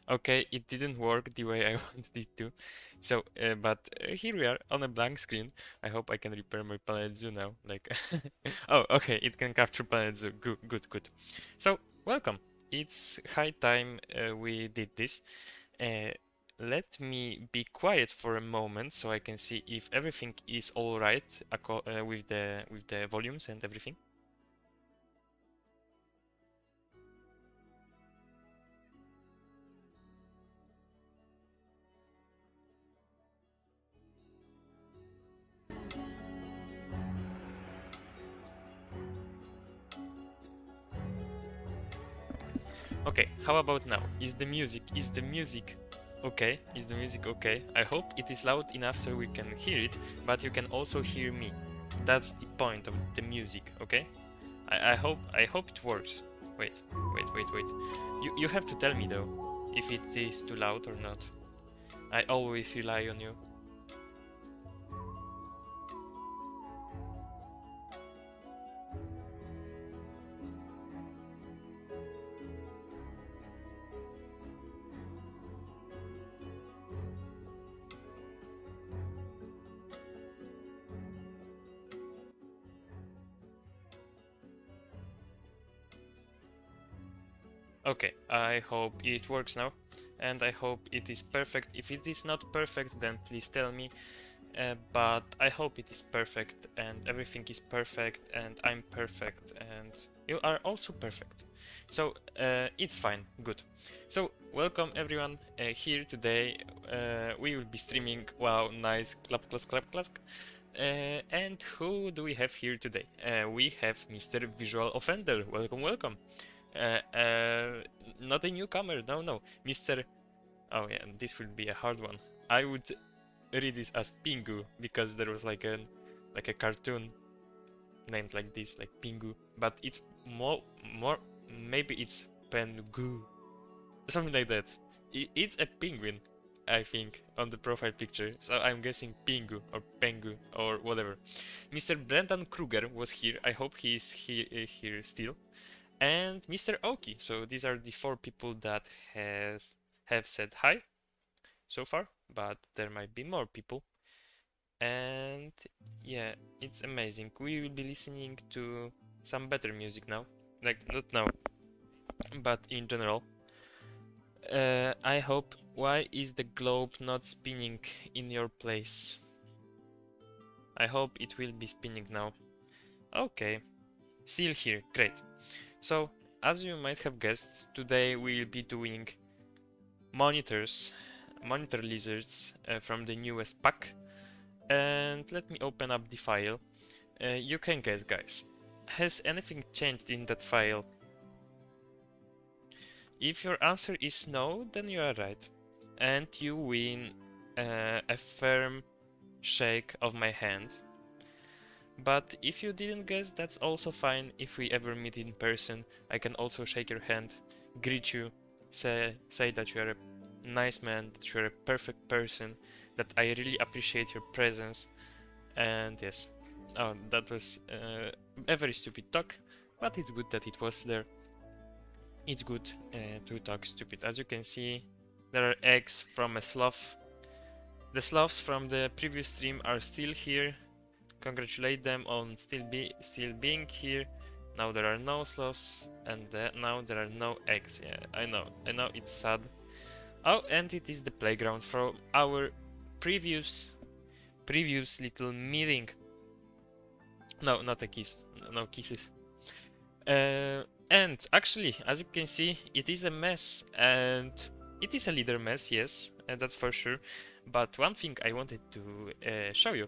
Okay, it didn't work the way I wanted it to. So, here we are on a blank screen. I hope I can repair my Planet Zoo now. Like, oh, okay, it can capture Planet Zoo. Good, good, good. So, welcome. It's high time we did this. Uh, Let me be quiet for a moment so I can see if everything is all right with the volumes and everything. Okay, how about now? Is the music okay? Is the music okay? I hope it is loud enough so we can hear it, but you can also hear me. That's the point of the music, okay? I hope it works. Wait. You have to tell me though if it is too loud or not. I always rely on you. Okay, I hope it works now, and I hope it is perfect. If it is not perfect, then please tell me. But I hope it is perfect, and everything is perfect, and I'm perfect, and you are also perfect. So it's fine, good. So welcome everyone here today. We will be streaming. Wow, nice, clap, clap, clap, clap. And who do we have here today? We have Mr. Visual Offender. Welcome, welcome. Uh, uh, Not a newcomer, no. Mr. Oh yeah, this will be a hard one. I would read this as Pingu because there was like a cartoon named like this, like Pingu, but it's more maybe it's Pengu, something like that. It's a penguin, I think, on the profile picture. So I'm guessing Pingu or Pengu or whatever. Mr. Brendan Kruger was here. I hope he is here still. And Mr. Oki. So these are the four people that have said hi so far, but there might be more people. And yeah, it's amazing. We will be listening to some better music now. Like, not now, but in general. I hope. Why is the globe not spinning in your place? I hope it will be spinning now. Okay, still here, great. So, as you might have guessed, today we'll be doing monitor lizards from the newest pack. And let me open up the file. You can guess, guys. Has anything changed in that file? If your answer is no, then you are right. And you win a firm shake of my hand. But if you didn't guess, that's also fine. If we ever meet in person, I can also shake your hand, greet you, say that you are a nice man, that you are a perfect person, that I really appreciate your presence. And yes, oh, that was a very stupid talk, but it's good that it was there. It's good to talk stupid. As you can see, there are eggs from a sloth. The sloths from the previous stream are still here. Congratulate them on still being here. Now there are no sloths, and now there are no eggs. Yeah, I know it's sad. Oh, and it is the playground from our previous little meeting. No, not a kiss. No kisses. And actually, as you can see, it is a mess, and it is a little mess, yes, and that's for sure. But one thing I wanted to show you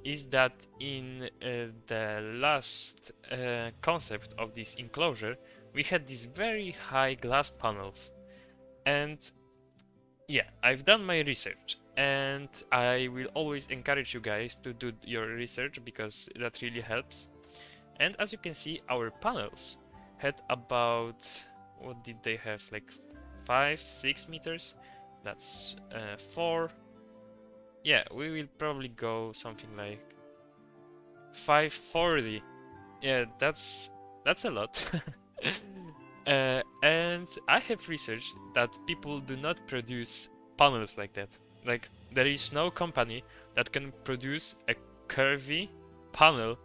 is that in the last concept of this enclosure, we had these very high glass panels. And yeah, I've done my research, and I will always encourage you guys to do your research because that really helps. And as you can see, our panels had about, what did they have, like 5-6 meters? That's 4. Yeah, we will probably go something like 540. Yeah, that's a lot. And I have researched that people do not produce panels like that. Like, there is no company that can produce a curvy panel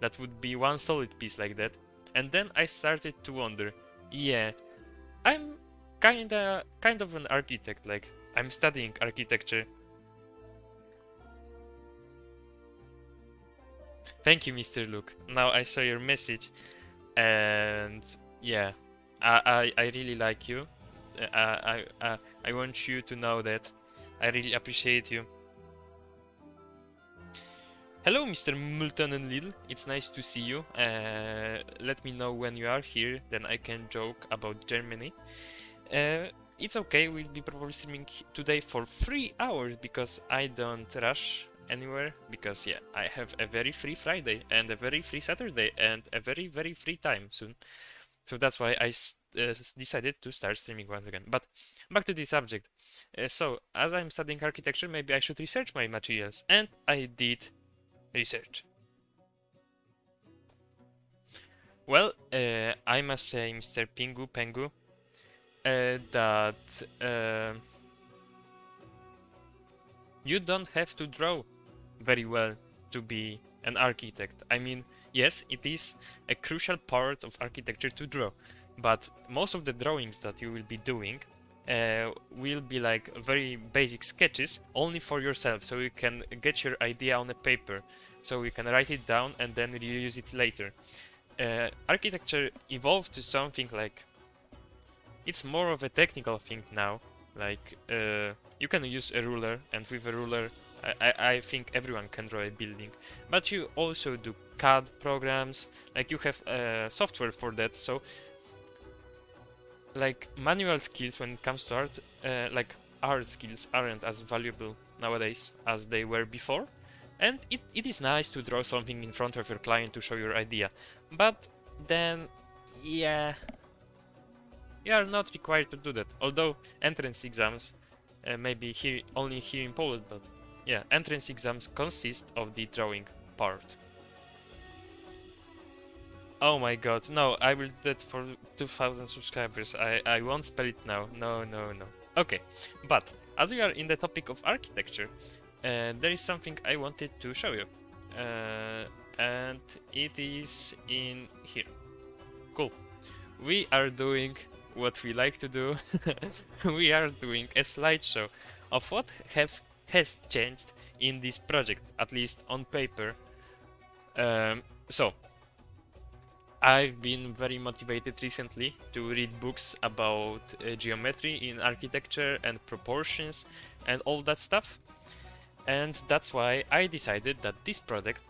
that would be one solid piece like that. And then I started to wonder, yeah, I'm kind of an architect, like I'm studying architecture. Thank you, Mr. Luke. Now I saw your message, and yeah, I really like you. I want you to know that I really appreciate you. Hello, Mr. Multon and Lidl. It's nice to see you. Let me know when you are here, then I can joke about Germany. It's okay, we'll be probably streaming today for 3 hours because I don't rush anywhere, because yeah, I have a very free Friday and a very free Saturday and a very free time soon. So that's why I decided to start streaming once again. But back to the subject. So, as I'm studying architecture, maybe I should research my materials, and I did research. Well, I must say, Mr. Pingu Pengu, that you don't have to draw very well to be an architect. I mean, yes, it is a crucial part of architecture to draw, but most of the drawings that you will be doing will be like very basic sketches only for yourself, so you can get your idea on a paper, so you can write it down and then reuse it later. Architecture evolved to something like, it's more of a technical thing now. Like, you can use a ruler, and with a ruler, I think everyone can draw a building. But you also do CAD programs, like you have software for that. So, like, manual skills when it comes to art, like art skills aren't as valuable nowadays as they were before. And it is nice to draw something in front of your client to show your idea. But then, yeah, you are not required to do that. Although entrance exams, maybe here only here in Poland, but yeah, entrance exams consist of the drawing part. Oh my god, no, I will do that for 2000 subscribers. I won't spell it now. No. Okay, but as we are in the topic of architecture, there is something I wanted to show you. And it is in here. Cool. We are doing what we like to do. We are doing a slideshow of what has changed in this project, at least on paper. So, I've been very motivated recently to read books about geometry in architecture and proportions and all that stuff. And that's why I decided that this project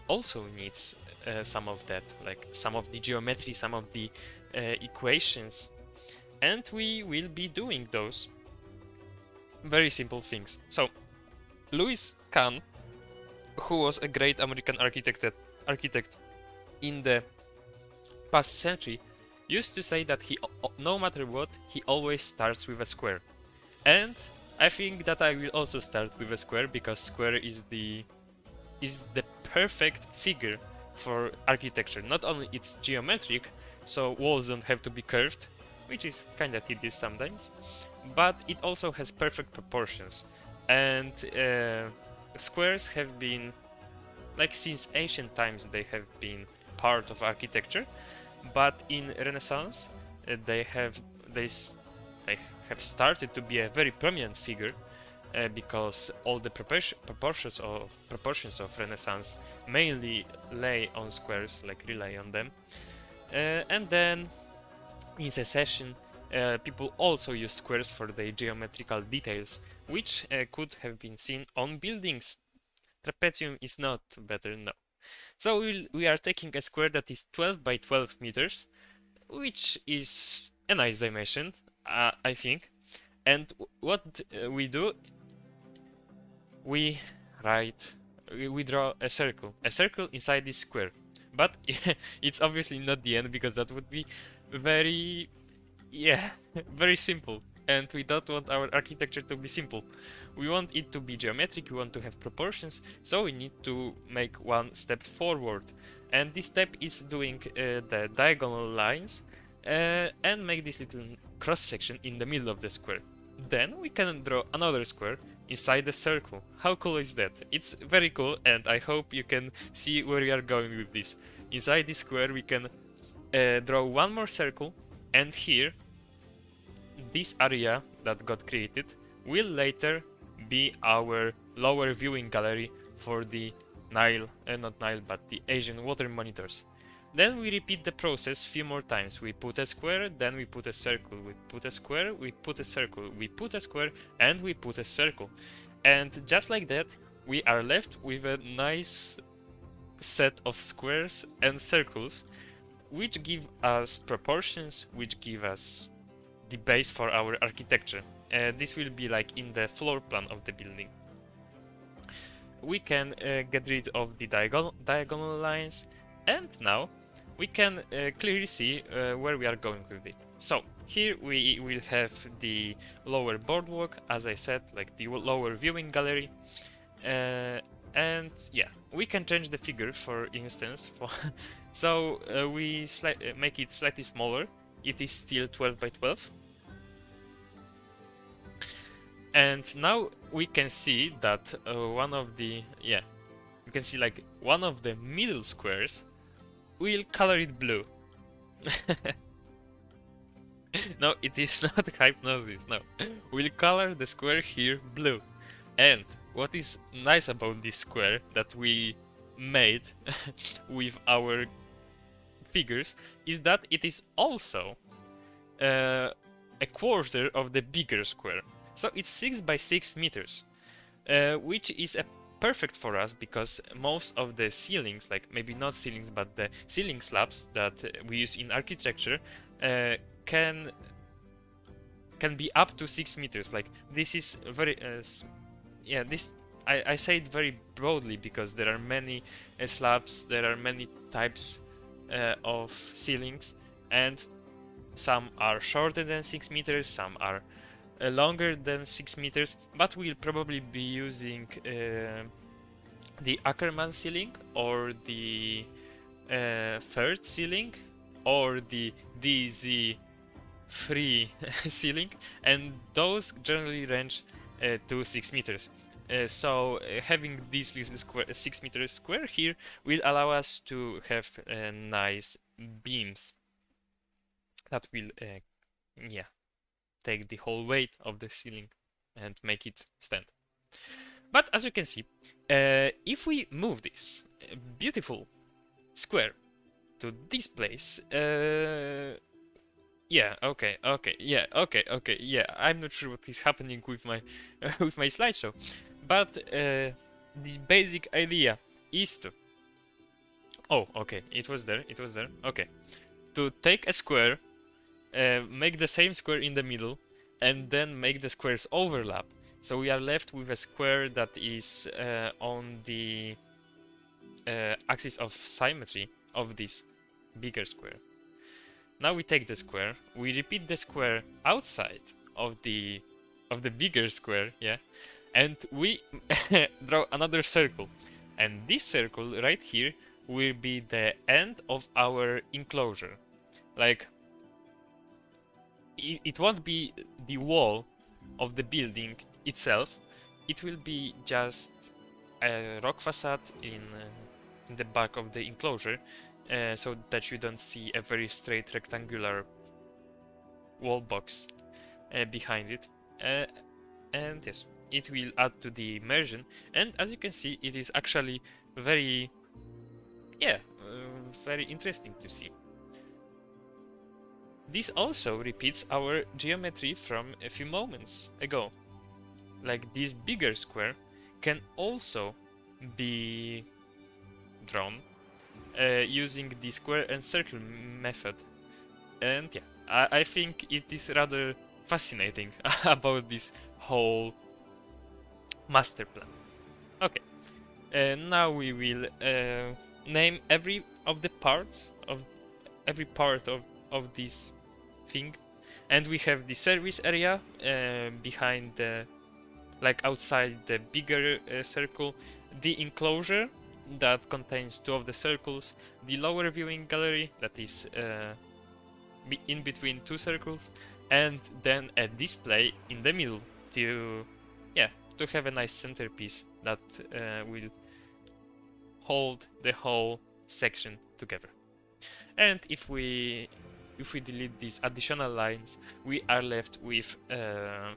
also needs some of that, like some of the geometry, some of the equations. And we will be doing those very simple things. So, Louis Kahn, who was a great American architect in the past century, used to say that no matter what, he always starts with a square. And I think that I will also start with a square, because square is the perfect figure for architecture. Not only it's geometric, so walls don't have to be curved, which is kinda tedious sometimes, but it also has perfect proportions. And squares have been, like, since ancient times, they have been part of architecture. But in Renaissance, they have started to be a very prominent figure, because all the proportions of Renaissance mainly lay on squares, like rely on them. And then in secession, people also use squares for their geometrical details, which could have been seen on buildings. Trapezium is not better, no. So we are taking a square that is 12 by 12 meters, which is a nice dimension, I think. And what we do, we draw a circle inside this square. But it's obviously not the end, because that would be very, yeah, very simple. And we don't want our architecture to be simple. We want it to be geometric, we want to have proportions, so we need to make one step forward. And this step is doing the diagonal lines and make this little cross section in the middle of the square. Then we can draw another square inside the circle. How cool is that? It's very cool, and I hope you can see where we are going with this. Inside this square we can draw one more circle, and here this area that got created will later be our lower viewing gallery for the Nile, not Nile, but the Asian water monitors. Then we repeat the process few more times. We put a square, then we put a circle, we put a square, we put a circle, we put a square, and we put a circle. And just like that, we are left with a nice set of squares and circles, which give us proportions, which give us the base for our architecture. This will be like in the floor plan of the building. We can get rid of the diagonal lines, and now we can clearly see where we are going with it. So here we will have the lower boardwalk, as I said, like the lower viewing gallery, and yeah, we can change the figure, for instance. So we make it slightly smaller. It is still 12 by 12. And now we can see that one of the, you can see like one of the middle squares, we'll color it blue. No, it is not hypnosis, no. We'll color the square here blue. And what is nice about this square that we made with our figures is that it is also a quarter of the bigger square. So it's 6 by 6 meters, which is perfect for us because most of the ceilings, like maybe not ceilings, but the ceiling slabs that we use in architecture, can be up to 6 meters. Like this is very, I say it very broadly because there are many slabs, there are many types of ceilings, and some are shorter than 6 meters, some are longer than 6 meters, but we'll probably be using the Ackerman ceiling or the third ceiling or the DZ3 ceiling, and those generally range to 6 meters. So having this little square, 6 meter square here will allow us to have nice beams that will take the whole weight of the ceiling and make it stand. But as you can see, if we move this beautiful square to this place, I'm not sure what is happening with my with my slideshow, but the basic idea is to it was there, to take a square, make the same square in the middle, and then make the squares overlap. So we are left with a square that is on the axis of symmetry of this bigger square. Now we take the square, we repeat the square outside of the bigger square, and we draw another circle. And this circle right here will be the end of our enclosure. Like, it won't be the wall of the building itself, it will be just a rock facade in the back of the enclosure, so that you don't see a very straight rectangular wall box behind it. And yes, it will add to the immersion, and as you can see, it is actually very interesting to see. This also repeats our geometry from a few moments ago. Like, this bigger square can also be drawn using the square and circle method. And I think it is rather fascinating about this whole master plan. Okay, now we will name every of the parts of this thing, and we have the service area behind the, like, outside the bigger circle, the enclosure that contains two of the circles, the lower viewing gallery that is in between two circles, and then a display in the middle to, yeah, to have a nice centerpiece that will hold the whole section together. And if we delete these additional lines, we are left with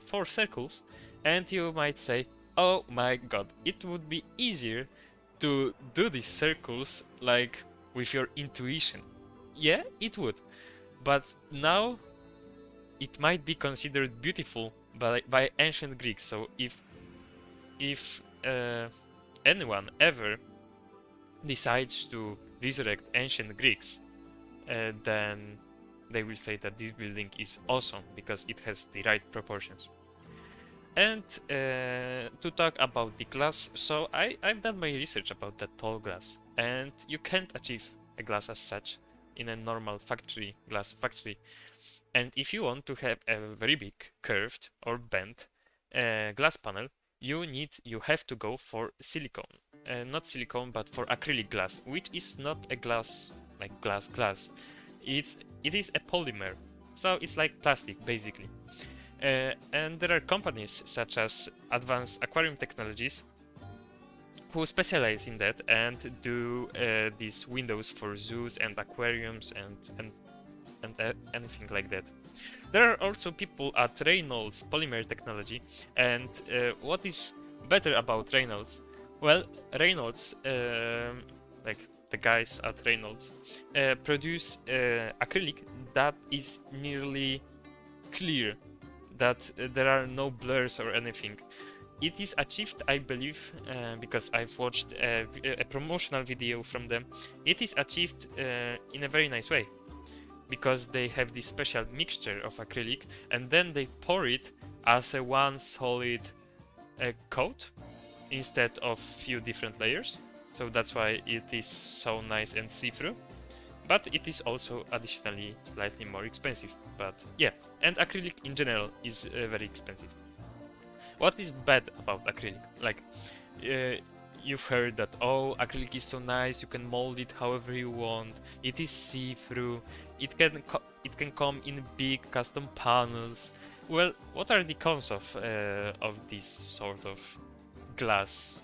4 circles, and you might say, oh my god, it would be easier to do these circles like with your intuition. Yeah, it would, but now it might be considered beautiful by ancient Greeks. So if anyone ever decides to resurrect ancient Greeks, then they will say that this building is awesome because it has the right proportions. And to talk about the glass, so I've done my research about that tall glass, and you can't achieve a glass as such in a normal factory, glass factory. And if you want to have a very big, curved or bent glass panel, you have to go for silicone. Not silicone, but for acrylic glass, which is not a glass like glass. It is a polymer, so it's like plastic basically. And there are companies such as Advanced Aquarium Technologies who specialize in that and do these windows for zoos and aquariums and anything like that. There are also people at Reynolds Polymer Technology, and what is better about Reynolds? Well, Reynolds, like the guys at Reynolds, produce acrylic that is nearly clear, that there are no blurs or anything. It is achieved, I believe, because I've watched a promotional video from them, it is achieved in a very nice way, because they have this special mixture of acrylic and then they pour it as a one solid coat instead of few different layers. So that's why it is so nice and see-through, but it is also additionally slightly more expensive. But yeah, and acrylic in general is very expensive. What is bad about acrylic? Like, you've heard that, oh, acrylic is so nice, you can mold it however you want, it is see-through, it can come in big custom panels. Well, what are the cons of this sort of glass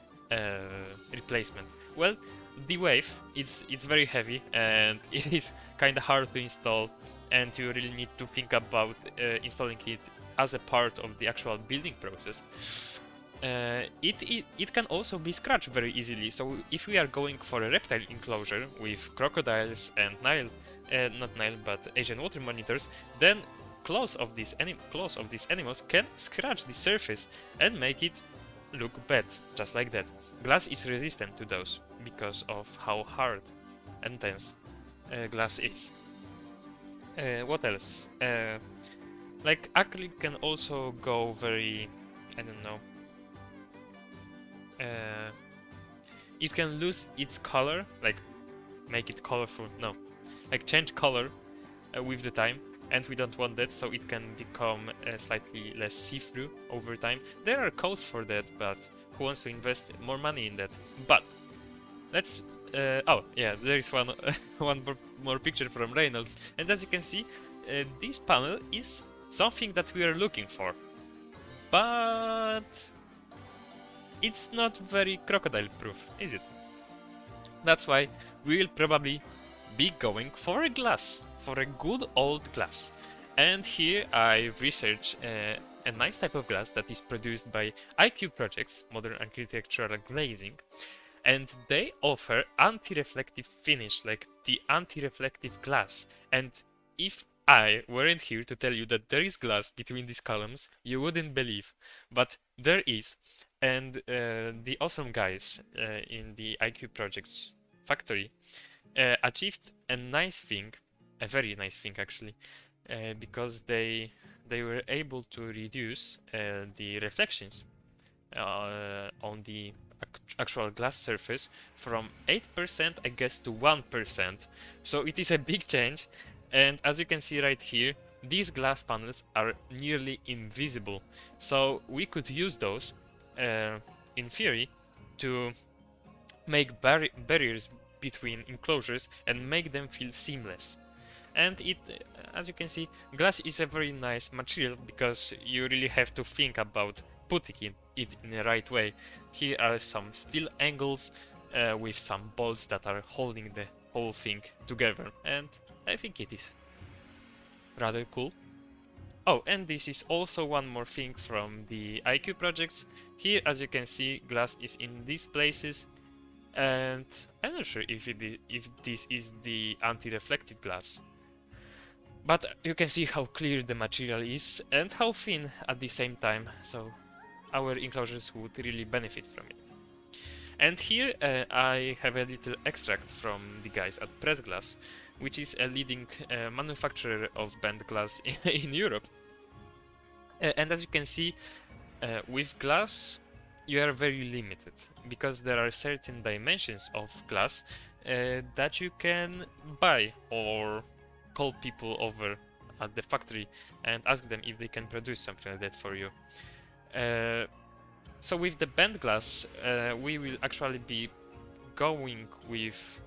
replacement? Well, the wave, it's very heavy and it is kind of hard to install, and you really need to think about installing it as a part of the actual building process. It can also be scratched very easily. So if we are going for a reptile enclosure with crocodiles and not Nile but Asian water monitors, then claws of these animals can scratch the surface and make it look bad, just like that. Glass is resistant to those because of how hard and dense glass is. What else? Like acrylic can also go very, I don't know. It can lose its color, like make it colorful. No, like change color with the time, and we don't want that, so it can become slightly less see-through over time. There are codes for that, but who wants to invest more money in that? But let's. Oh yeah, there is one more picture from Reynolds, and as you can see, this panel is something that we are looking for, but it's not very crocodile proof, is it? That's why we will probably be going for a glass, for a good old glass. And here I've researched a nice type of glass that is produced by IQ Projects, Modern Architectural Glazing, and they offer anti-reflective finish, like the anti-reflective glass. And if I weren't here to tell you that there is glass between these columns, you wouldn't believe, but there is. And the awesome guys in the IQ Projects factory achieved a nice thing, a very nice thing actually, because they were able to reduce the reflections on the actual glass surface from 8%, I guess, to 1%. So it is a big change. And as you can see right here, these glass panels are nearly invisible. So we could use those, in theory, to make barriers between enclosures and make them feel seamless. And it, as you can see, glass is a very nice material because you really have to think about putting it in the right way. Here are some steel angles with some bolts that are holding the whole thing together, and I think it is rather cool. Oh, and this is also one more thing from the IQ projects. Here, as you can see, glass is in these places, and I'm not sure if this is the anti-reflective glass. But you can see how clear the material is and how thin at the same time, so our enclosures would really benefit from it. And here I have a little extract from the guys at Press Glass, which is a leading manufacturer of bent glass in Europe. And as you can see, with glass you are very limited, because there are certain dimensions of glass that you can buy or call people over at the factory and ask them if they can produce something like that for you. So with the bent glass, we will actually be going with,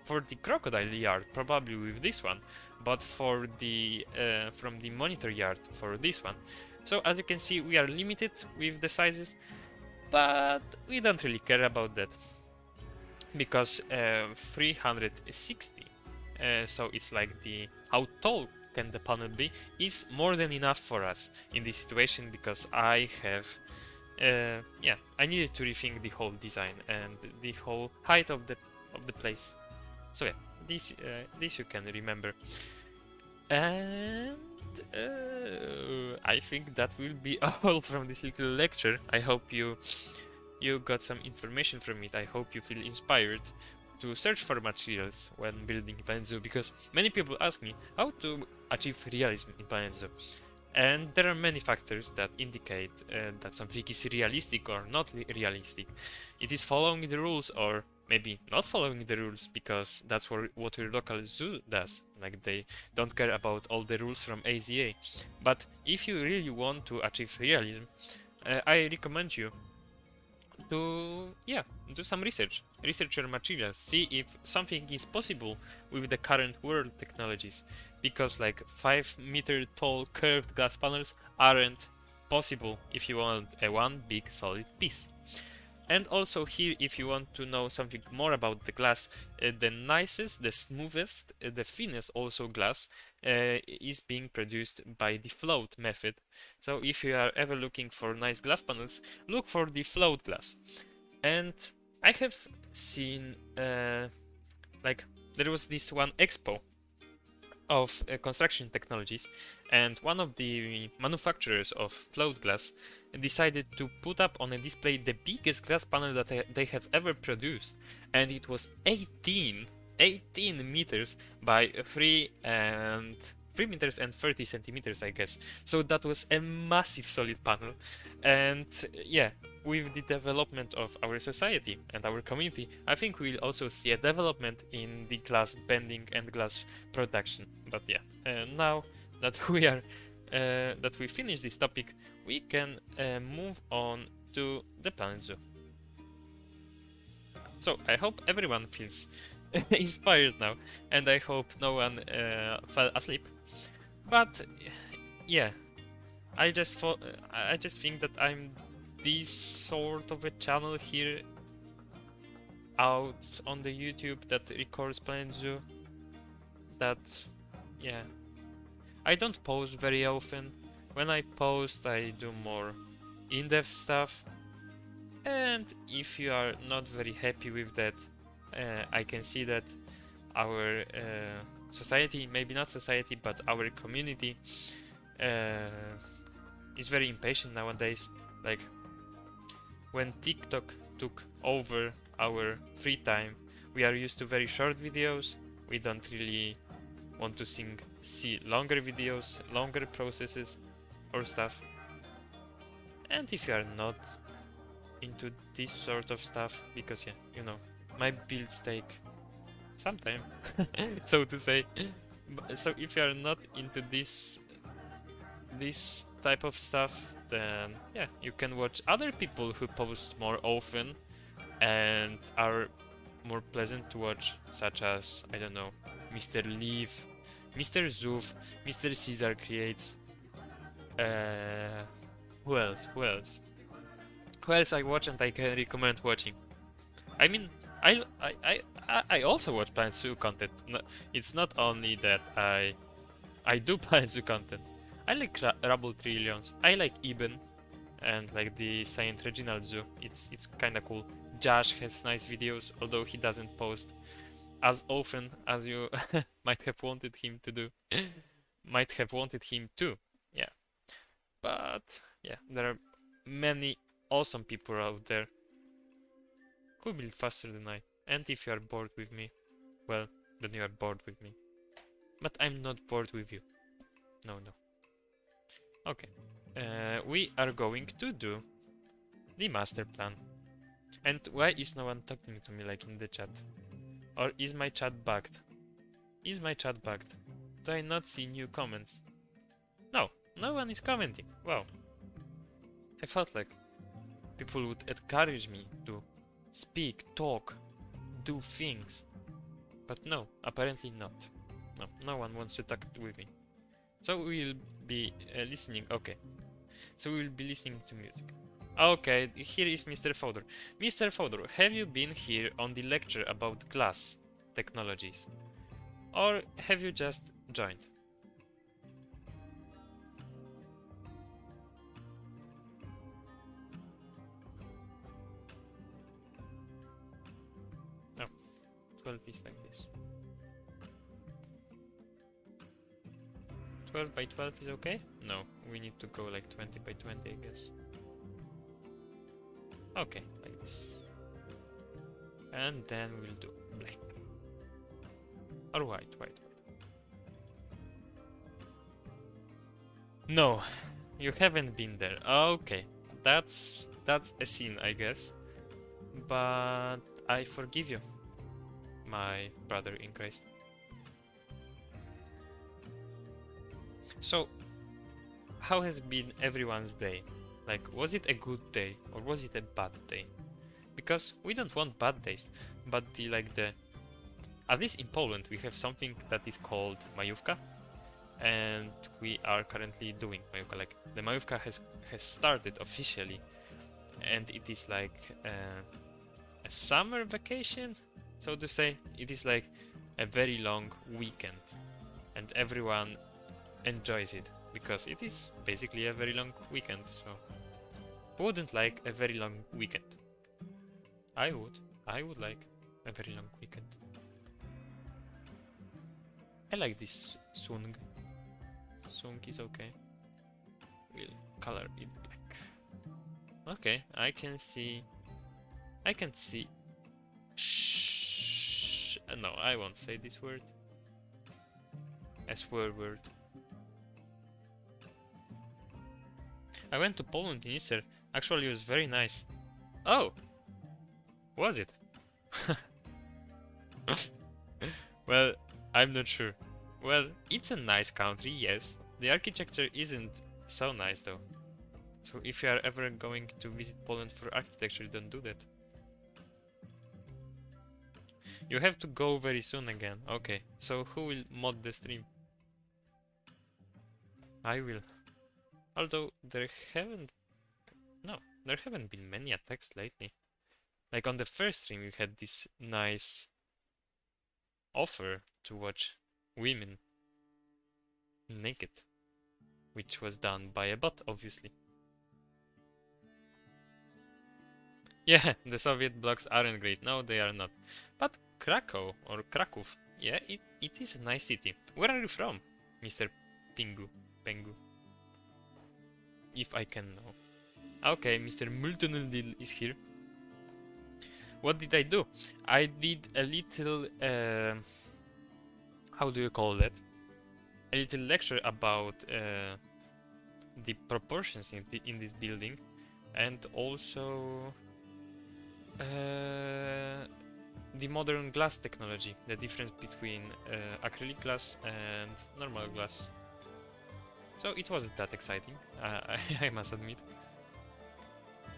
for the crocodile yard, probably with this one, but for the from the monitor yard for this one. So as you can see, we are limited with the sizes, but we don't really care about that, because 360, so it's like the how tall can the panel be, is more than enough for us in this situation, because I have yeah, I needed to rethink the whole design and the whole height of the place. So yeah, this you can remember. And I think that will be all from this little lecture. I hope you got some information from it. I hope you feel inspired to search for materials when building Planet Zoo, because many people ask me how to achieve realism in Planet Zoo. And there are many factors that indicate that something is realistic or not realistic. It is following the rules, or maybe not following the rules, because that's what your local zoo does. Like, they don't care about all the rules from AZA. But if you really want to achieve realism, I recommend you to, yeah, do some research your materials, see if something is possible with the current world technologies, because like 5-meter tall curved glass panels aren't possible if you want a one big solid piece. And also here, if you want to know something more about the glass, the nicest, the smoothest, the thinnest also glass is being produced by the float method. So if you are ever looking for nice glass panels, look for the float glass. And I have seen, like, there was this one expo of construction technologies, and one of the manufacturers of float glass decided to put up on a display the biggest glass panel that they have ever produced, and it was 18 meters by 3 meters and 30 centimeters, I guess. So that was a massive solid panel. And yeah, with the development of our society and our community, I think we'll also see a development in the glass bending and glass production. But yeah, now that we finished this topic, we can move on to the Planet Zoo. So I hope everyone feels inspired now, and I hope no one fell asleep. But yeah, I just think that I'm this sort of a channel here out on the YouTube that records Planet Zoo. That, yeah, I don't post very often. When I post, I do more in-depth stuff. And if you are not very happy with that, I can see that our society, maybe not society, but our community is very impatient nowadays. Like, when TikTok took over our free time, we are used to very short videos. We don't really want to see longer videos, longer processes or stuff. And if you are not into this sort of stuff, because yeah, you know, my builds take some time, so to say. So if you are not into this type of stuff, then yeah, you can watch other people who post more often and are more pleasant to watch, such as, I don't know, Mr. Leaf, Mr. Zoof, Mr. Caesar creates. Who else? Who else? Who else I watch and I can recommend watching? I mean, I also watch Planet Zoo content. No, it's not only that I do Planet Zoo content. I like Rubble Trillions. I like Eben and like the Saint Reginald Zoo. It's kind of cool. Josh has nice videos, although he doesn't post as often as you might have wanted him to do. Might have wanted him to, yeah. But yeah, there are many awesome people out there who build faster than I. And if you are bored with me, well, then you are bored with me. But I'm not bored with you. No, no. Okay. We are going to do the master plan. And why is no one talking to me like in the chat? Or is my chat bugged? Is my chat bugged? Do I not see new comments? No, no one is commenting. Wow. I felt like people would encourage me to speak, talk, do things. But no, apparently not. No, no one wants to talk with me. So we'll be listening. Okay. So we'll be listening to music. Okay, here is Mr. Fodor. Mr. Fodor, have you been here on the lecture about glass technologies? Or have you just joined? No, 12 is like this. 12 by 12 is okay? No, we need to go like 20 by 20, I guess. Okay, like this. And then we'll do black. Or white. No, you haven't been there. Okay, that's a sin, I guess. But I forgive you, my brother in Christ. So, how has been everyone's day? Like, was it a good day or was it a bad day? Because we don't want bad days, but at least in Poland we have something that is called majówka, and we are currently doing majówka. Like, the majówka has started officially, and it is like a summer vacation, so to say. It is like a very long weekend, and everyone enjoys it because it is basically a very long weekend. So who wouldn't like a very long weekend? I would like a very long weekend. I like this sung. Sung is okay. We'll color it black. Okay, I can see. Shh. No, I won't say this word. A swear word. I went to Poland in Easter. Actually, it was very nice. Oh! Was it? Well, I'm not sure. Well, it's a nice country, yes. The architecture isn't so nice though. So if you are ever going to visit Poland for architecture, don't do that. You have to go very soon again. Okay, so who will mod the stream? I will. Although there haven't been many attacks lately. Like on the first stream you had this nice offer to watch women naked, which was done by a bot, obviously. Yeah, the Soviet blocks aren't great. No, they are not. But Krakow, or Kraków, yeah, it is a nice city. Where are you from, Mr. Pengu? If I can know. Okay, Mr. Multonildil is here. What did I do? I did a little, how do you call that? A little lecture about the proportions in this building, and also the modern glass technology, the difference between acrylic glass and normal glass. So it wasn't that exciting, I must admit.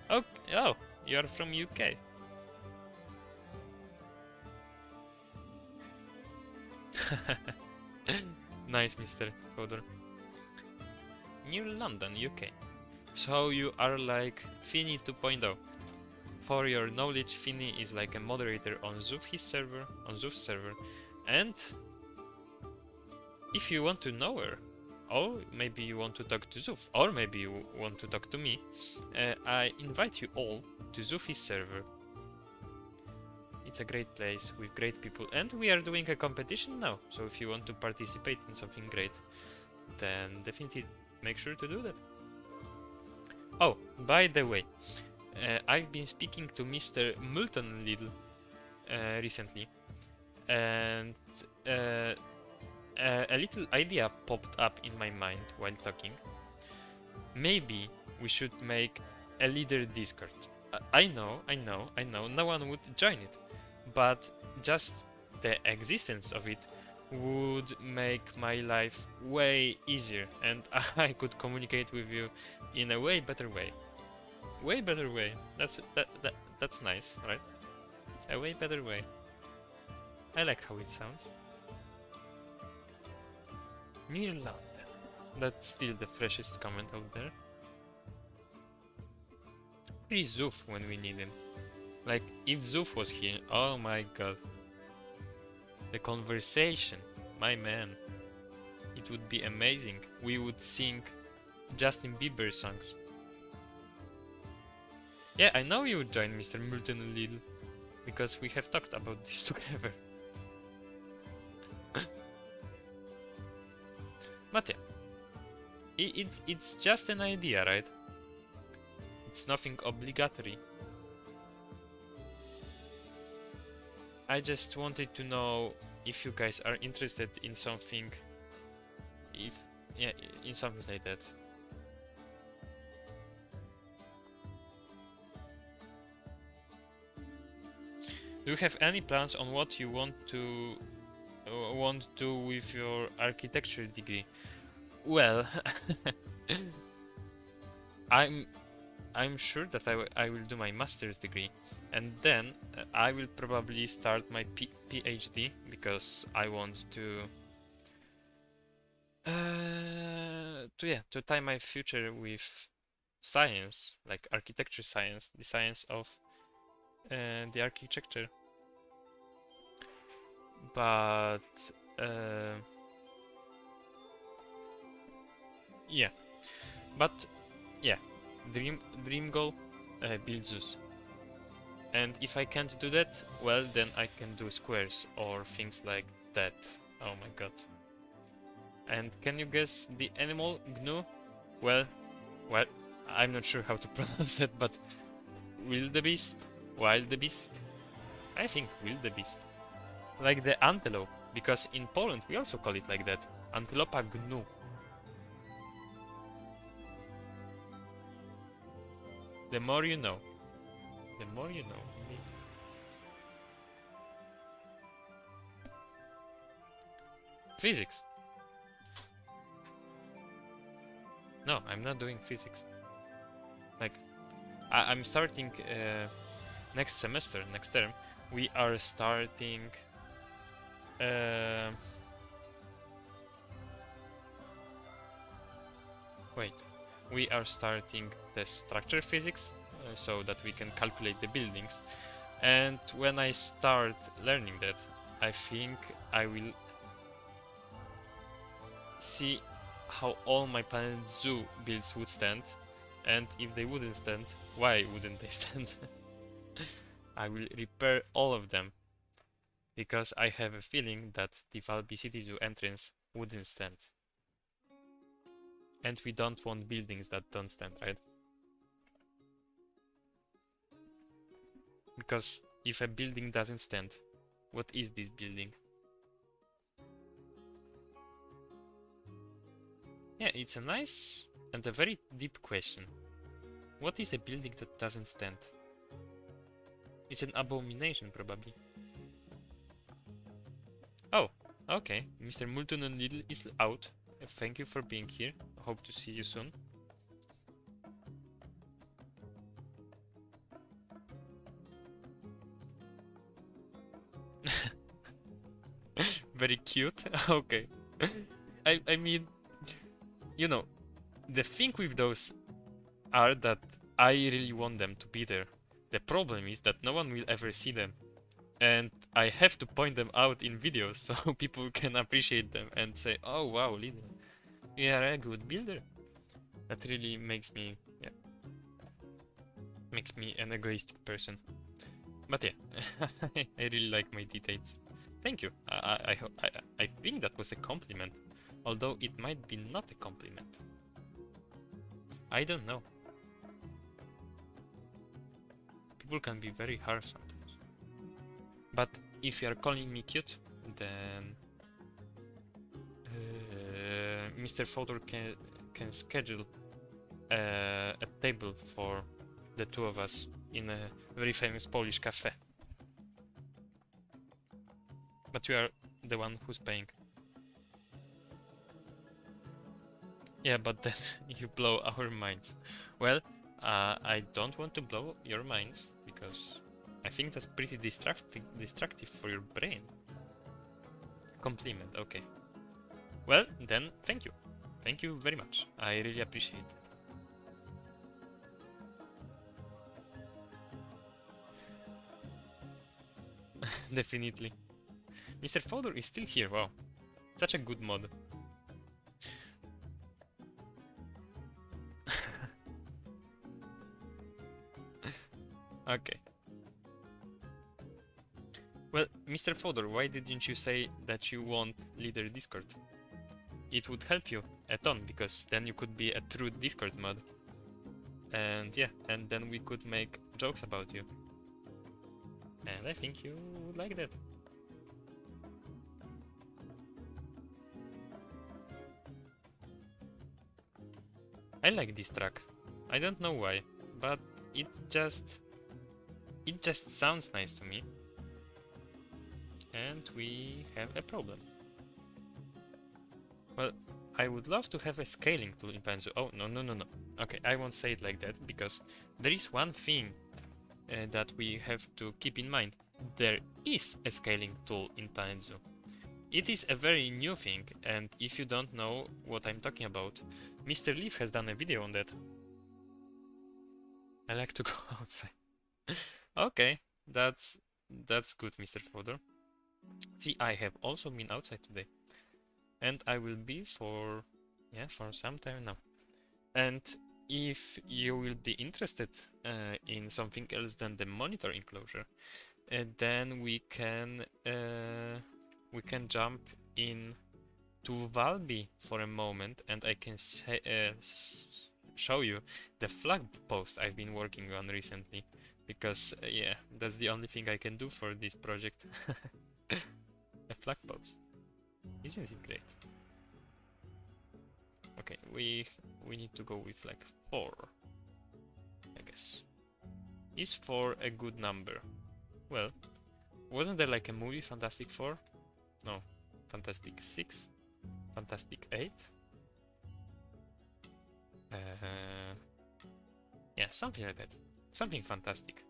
Okay, oh, you're from UK. Nice, Mr. Hodor. Near London, UK. So you are like Finny 2.0. For your knowledge, Finny is like a moderator on Zoof's server, and if you want to know her, or maybe you want to talk to Zoof, or maybe you want to talk to me, I invite you all to Zoof's server. It's a great place with great people, and we are doing a competition now, so if you want to participate in something great, then definitely make sure to do that. Oh, by the way, I've been speaking to Mr. Milton Little recently, and a little idea popped up in my mind while talking. Maybe we should make a leader Discord. I know, no one would join it, but just the existence of it would make my life way easier, and I could communicate with you in a way better way. Way better way. That's nice, right? A way better way. I like how it sounds. Near London. That's still the freshest comment out there. Where is Zoof when we need him? Like, if Zoof was here, oh my god. The conversation, my man. It would be amazing. We would sing Justin Bieber songs. Yeah, I know you would join Mr. Milton Little, because we have talked about this together. But yeah, it's just an idea, right? It's nothing obligatory. I just wanted to know if you guys are interested in something, in something like that. Do you have any plans on what you want to do with your architecture degree? Well, I'm sure that I will do my master's degree, and then I will probably start my PhD, because I want to tie my future with science, like architecture science, the science of the architecture. But yeah, dream goal, build zoos. And if I can't do that, well, then I can do squares or things like that. Oh my god. And can you guess the animal, gnu? Well, I'm not sure how to pronounce that, but wildebeest? Wildebeest? I think wildebeest. Like the antelope, because in Poland we also call it like that. Antilopa gnu. The more you know. The more you know. Physics. No, I'm not doing physics. Like, I'm starting next semester, next term. We are starting. Wait. We are starting the structure physics, so that we can calculate the buildings. And when I start learning that, I think I will see how all my Planet Zoo builds would stand, and if they wouldn't stand, why wouldn't they stand? I will repair all of them, because I have a feeling that the Valbi City Zoo entrance wouldn't stand. And we don't want buildings that don't stand, right? Because if a building doesn't stand, what is this building? Yeah, it's a nice and a very deep question. What is a building that doesn't stand? It's an abomination, probably. Oh, okay. Mr. Multon and Little is out. Thank you for being here. Hope to see you soon. Very cute. Okay. I mean, you know, the thing with those are that I really want them to be there. The problem is that no one will ever see them. And I have to point them out in videos so people can appreciate them and say, oh wow, leader, you are a good builder. That really makes me, yeah, makes me an egoistic person. But yeah, I really like my details. Thank you. I think that was a compliment, although it might be not a compliment. I don't know. People can be very harsh sometimes. But if you are calling me cute, then Mr. Fodor can schedule a table for the two of us in a very famous Polish cafe. But you are the one who's paying. Yeah, but then you blow our minds. Well, I don't want to blow your minds because I think that's pretty destructive for your brain. Compliment, okay. Well, then thank you. Thank you very much. I really appreciate it. Definitely. Mr. Fodor is still here, wow. Such a good mod. Okay. Well, Mr. Fodor, why didn't you say that you want leader Discord? It would help you a ton, because then you could be a true Discord mod. And yeah, and then we could make jokes about you. And I think you would like that. I like this track. I don't know why, but it just sounds nice to me. And we have a problem. Well, I would love to have a scaling tool in Planet Zoo. Oh, no. Okay, I won't say it like that, because there is one thing that we have to keep in mind. There is a scaling tool in Planet Zoo. It is a very new thing, and if you don't know what I'm talking about, Mr. Leaf has done a video on that. I like to go outside. Okay, that's good, Mr. Fodor. See, I have also been outside today. And I will be for some time now. And if you will be interested in something else than the monitor enclosure, then we can jump in to Valbi for a moment, and I can show you the flag post I've been working on recently, because yeah, that's the only thing I can do for this project. A flag post. Isn't it great? Okay, we need to go with like 4, I guess. Is 4 a good number? Well, wasn't there like a movie, Fantastic 4? No, Fantastic 6? Fantastic 8? Yeah, something like that. Something fantastic.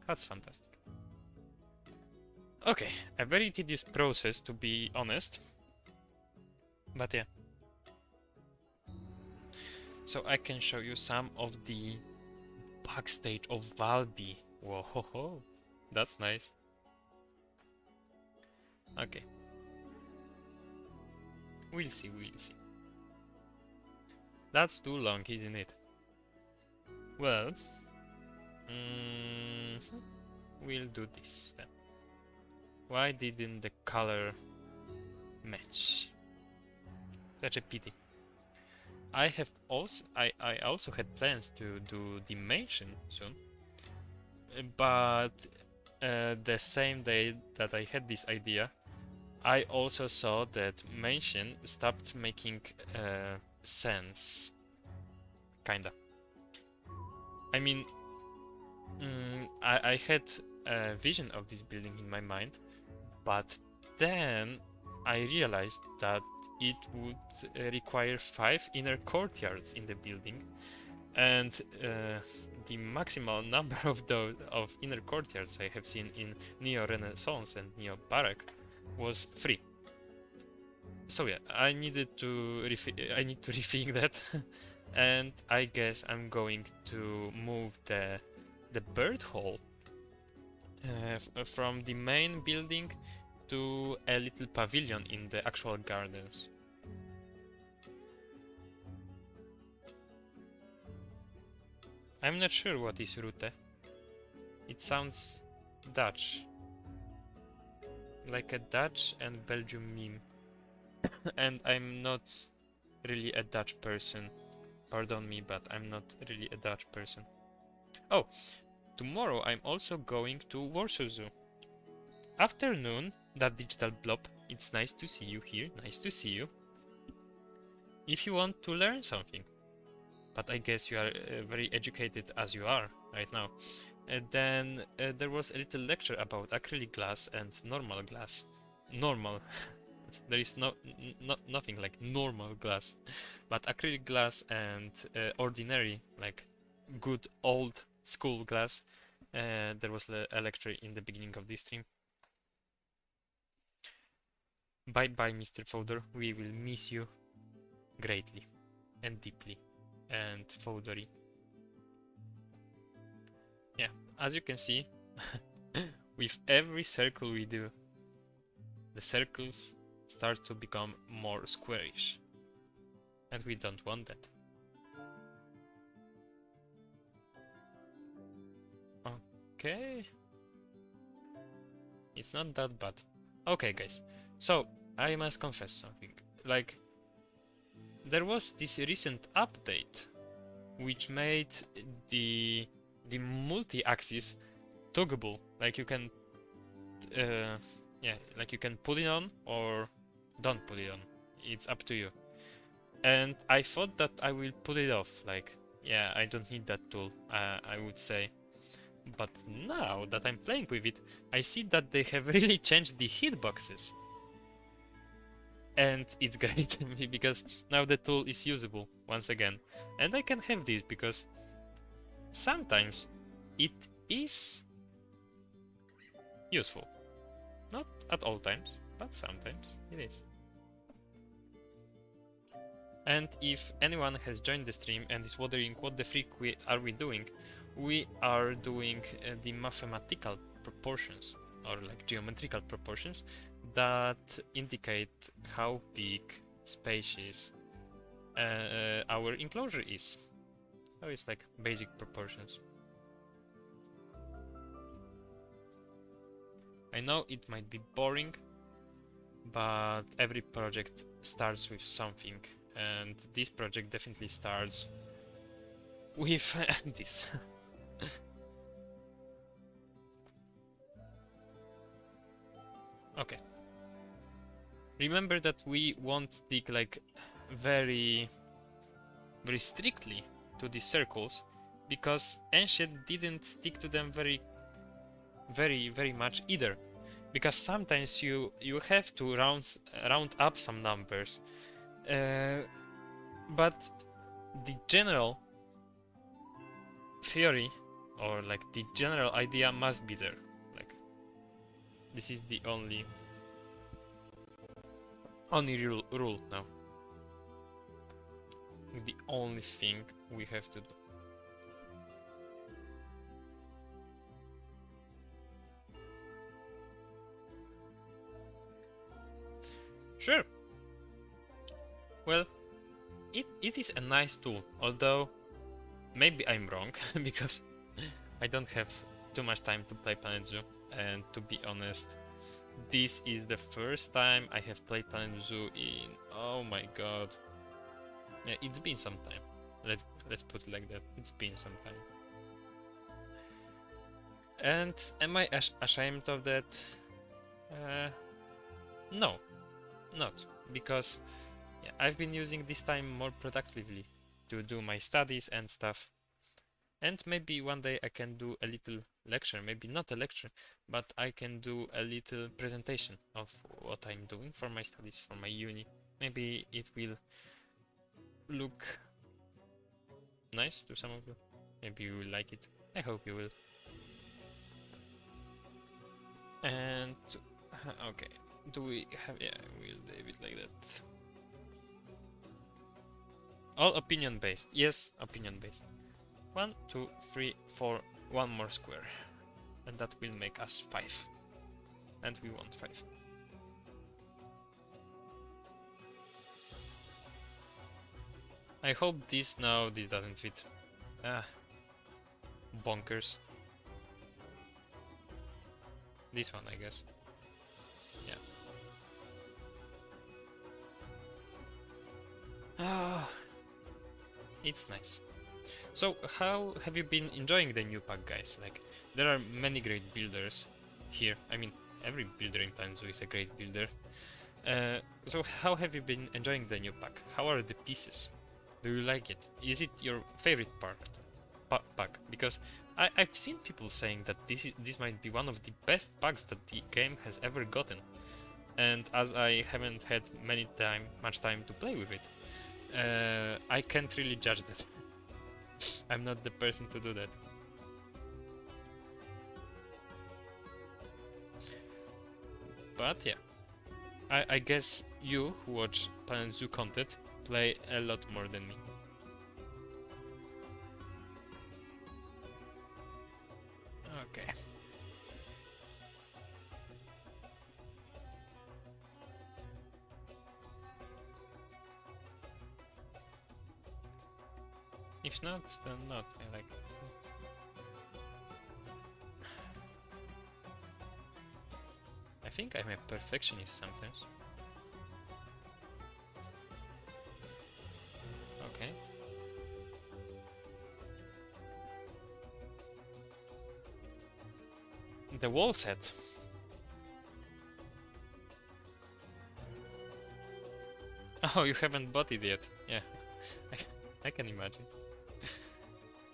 That's fantastic. Okay, a very tedious process, to be honest. But yeah. So I can show you some of the backstage of Valbi. Whoa, that's nice. Okay. We'll see. That's too long, isn't it? Well, we'll do this then. Why didn't the color match? Such a pity. I also had plans to do the mansion soon, but the same day that I had this idea, I also saw that mansion stopped making sense. Kinda. I mean, I had a vision of this building in my mind, but then I realized that it would require 5 inner courtyards in the building, and the maximal number of those inner courtyards I have seen in Neo Renaissance and Neo Baroque was 3. So yeah, I need to rethink that, and I guess I'm going to move the bird hall from the main building to a little pavilion in the actual gardens. I'm not sure what is Rute. It sounds Dutch, like a Dutch and Belgium meme. And I'm not really a Dutch person. Pardon me, but I'm not really a Dutch person. Oh, tomorrow I'm also going to Warsaw Zoo. Afternoon, that digital blob. It's nice to see you here. Nice to see you. If you want to learn something, but I guess you are very educated as you are right now. Then there was a little lecture about acrylic glass and normal glass. Normal. There is nothing like normal glass, but acrylic glass and ordinary, like good old school glass. There was a lecture in the beginning of this stream. Bye bye, Mr. Fodor. We will miss you greatly and deeply and Fodery. Yeah, as you can see, with every circle we do, the circles start to become more squarish. And we don't want that. Okay. It's not that bad. Okay, guys. So, I must confess something. Like, there was this recent update which made the multi-axis toggable. Like you can yeah, like you can put it on or don't put it on. It's up to you. And I thought that I will put it off. Like, yeah, I don't need that tool, I would say. But now that I'm playing with it, I see that they have really changed the hitboxes. And it's great to me because now the tool is usable once again. And I can have this because sometimes it is useful. Not at all times, but sometimes it is. And if anyone has joined the stream and is wondering what the freak are we doing, we are doing the mathematical proportions, or like geometrical proportions, that indicate how big, spacious our enclosure is. So it's like basic proportions. I know it might be boring, but every project starts with something, and this project definitely starts with this. Okay. Remember that we won't stick like very strictly to these circles, because Ancient didn't stick to them very much either, because sometimes you have to round up some numbers, but the general theory, or like the general idea, must be there. Like, this is the only rule now. The only thing we have to do. Sure. Well, it is a nice tool, although maybe I'm wrong, because I don't have too much time to play Planet Zoo, and to be honest, this is the first time I have played Planet Zoo in, oh my god. Yeah, it's been some time. Let's put it like that. It's been some time. And am I ashamed of that? No, not, because yeah, I've been using this time more productively to do my studies and stuff. And maybe one day I can do a little lecture, maybe not a lecture, but I can do a little presentation of what I'm doing for my studies, for my uni. Maybe it will look nice to some of you. Maybe you will like it. I hope you will. And okay, do we have? Yeah, we'll leave it like that. All opinion based. Yes, opinion based. 1, 2, 3, 4. One more square, and that will make us 5. And we want 5. I hope this doesn't fit. Ah, bonkers. This one, I guess. Yeah. Ah, it's nice. So, how have you been enjoying the new pack, guys? Like, there are many great builders here. I mean, every builder in Planet Zoo is a great builder. So, how have you been enjoying the new pack? How are the pieces? Do you like it? Is it your favorite pack? Because I've seen people saying that this might be one of the best packs that the game has ever gotten. And as I haven't had much time to play with it, I can't really judge this. I'm not the person to do that. But yeah, I guess you who watch Planet Zoo content play a lot more than me. Okay. If not, then not. I like. I think I'm a perfectionist sometimes. Okay. The wall set. Oh, you haven't bought it yet. Yeah, I can imagine.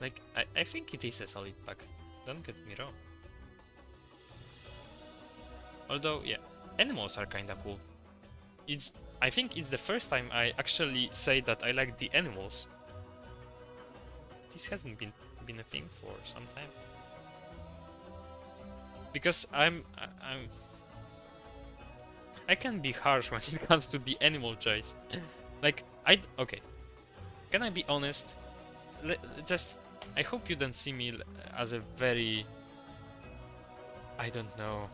Like, I think it is a solid pack. Don't get me wrong. Although, yeah, animals are kinda cool. I think it's the first time I actually say that I like the animals. This hasn't been a thing for some time. Because I can be harsh when it comes to the animal choice. Like, okay. Can I be honest? I hope you don't see me as a very... I don't know.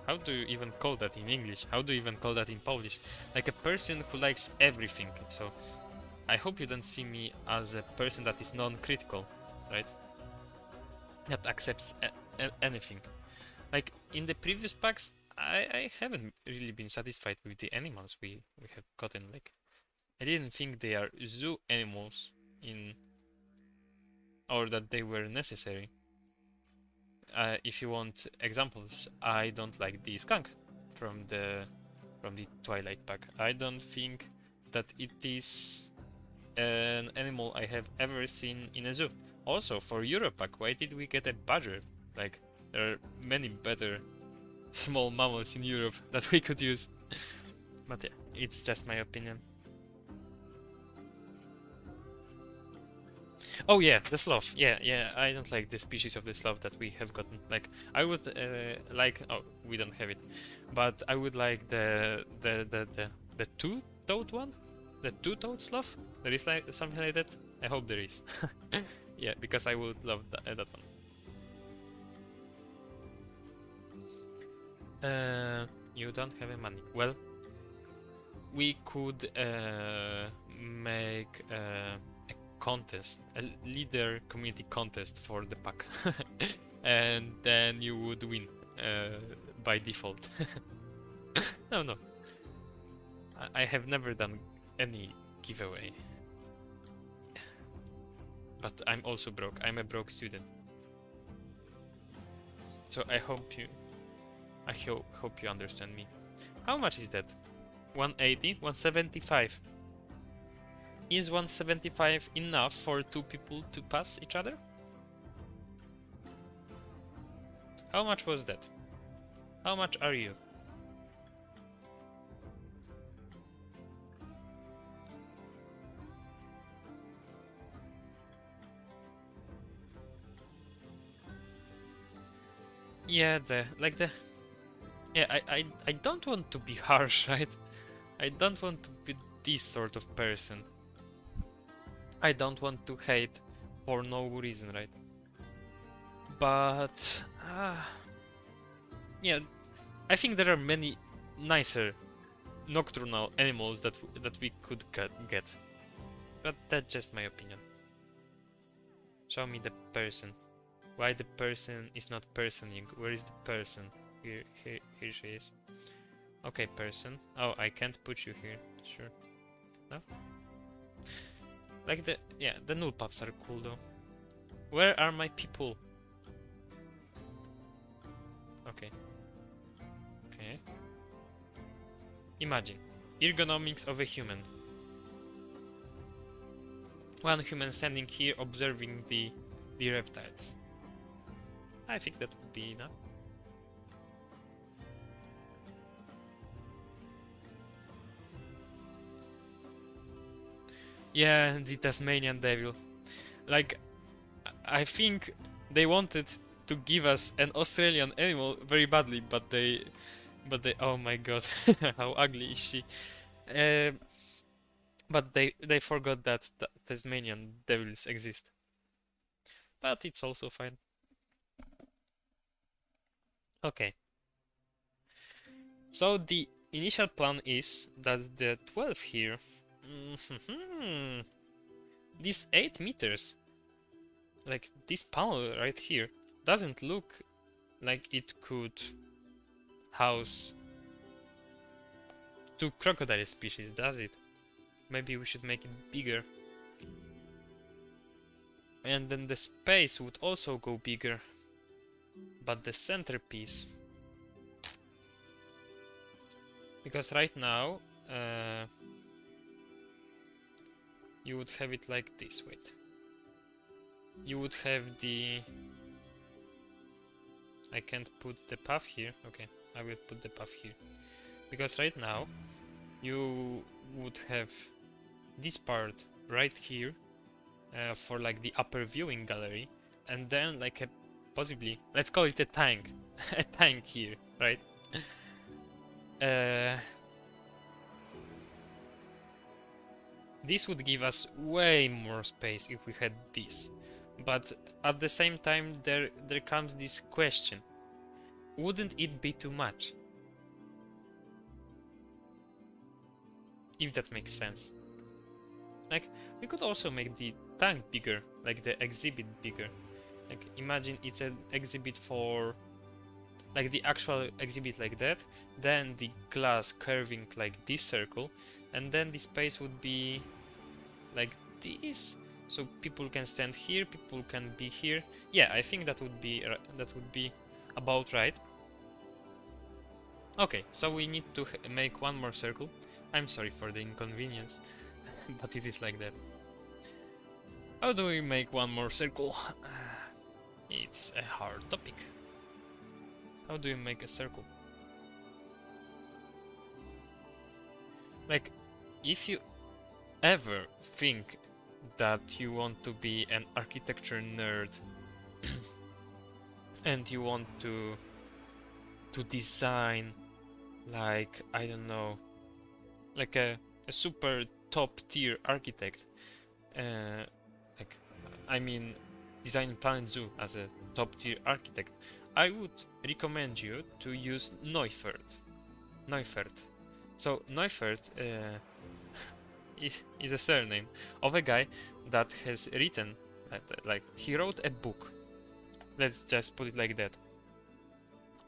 How do you even call that in English? How do you even call that in Polish? Like a person who likes everything. So, I hope you don't see me as a person that is non-critical, right? That accepts anything. Like, in the previous packs, I haven't really been satisfied with the animals we have gotten. Like, I didn't think they are zoo animals or that they were necessary. If you want examples, I don't like the skunk from the Twilight pack. I don't think that it is an animal I have ever seen in a zoo. Also, for Europe pack, why did we get a badger? Like, there are many better small mammals in Europe that we could use. But yeah, it's just my opinion. Oh yeah, the sloth. Yeah, I don't like the species of the sloth that we have gotten. Like, I would like... Oh, we don't have it. But I would like the two-toed one? The two-toed sloth? There is like something like that? I hope there is. Yeah, because I would love that one. You don't have any money. Well, we could make a contest, a leader community contest for the pack, and then you would win by default. No, I have never done any giveaway, but I'm also broke. I'm a broke student, so I hope you understand me. How much is that? 180? 175? Is 175 enough for two people to pass each other? How much was that? How much are you? Yeah, Yeah, I don't want to be harsh, right? I don't want to be this sort of person. I don't want to hate for no reason, right? But yeah, I think there are many nicer nocturnal animals that we could get. But that's just my opinion. Show me the person. Why the person is not personing? Where is the person? Here she is. Okay, person. Oh, I can't put you here. Sure. No? Like the null pups are cool though. Where are my people? Okay. Okay. Imagine. Ergonomics of a human. One human standing here observing the reptiles. I think that would be enough. Yeah, the Tasmanian devil. Like, I think they wanted to give us an Australian animal very badly, but they, oh my god, how ugly is she? But they forgot that Tasmanian devils exist. But it's also fine. Okay. So the initial plan is that the 12 here, these 8 meters, like this panel right here, doesn't look like it could house 2 crocodile species, does it? Maybe we should make it bigger. And then the space would also go bigger. But the centerpiece... Because right now... you would have it like this, wait. You would have the... I can't put the path here. Okay, I will put the path here. Because right now, you would have this part right here for like the upper viewing gallery, and then like a possibly, let's call it a tank, a tank here, right? This would give us way more space if we had this, but at the same time there comes this question: wouldn't it be too much? If that makes sense. Like, we could also make the tank bigger, like the exhibit bigger. Like, imagine it's an exhibit for, like the actual exhibit like that, then the glass curving like this circle, and then the space would be like this, so people can stand here, people can be here. Yeah, I think that would be about right. Okay, so we need to make one more circle. I'm sorry for the inconvenience, but it is like that. How do we make one more circle? It's a hard topic. How do you make a circle? Like, if you ever think that you want to be an architecture nerd and you want to design, like, I don't know, like a super top tier architect, like, I mean, design Planet Zoo as a top tier architect, I would recommend you to use Neufert. So Neufert is a surname of a guy that has written, like, he wrote a book. Let's just put it like that.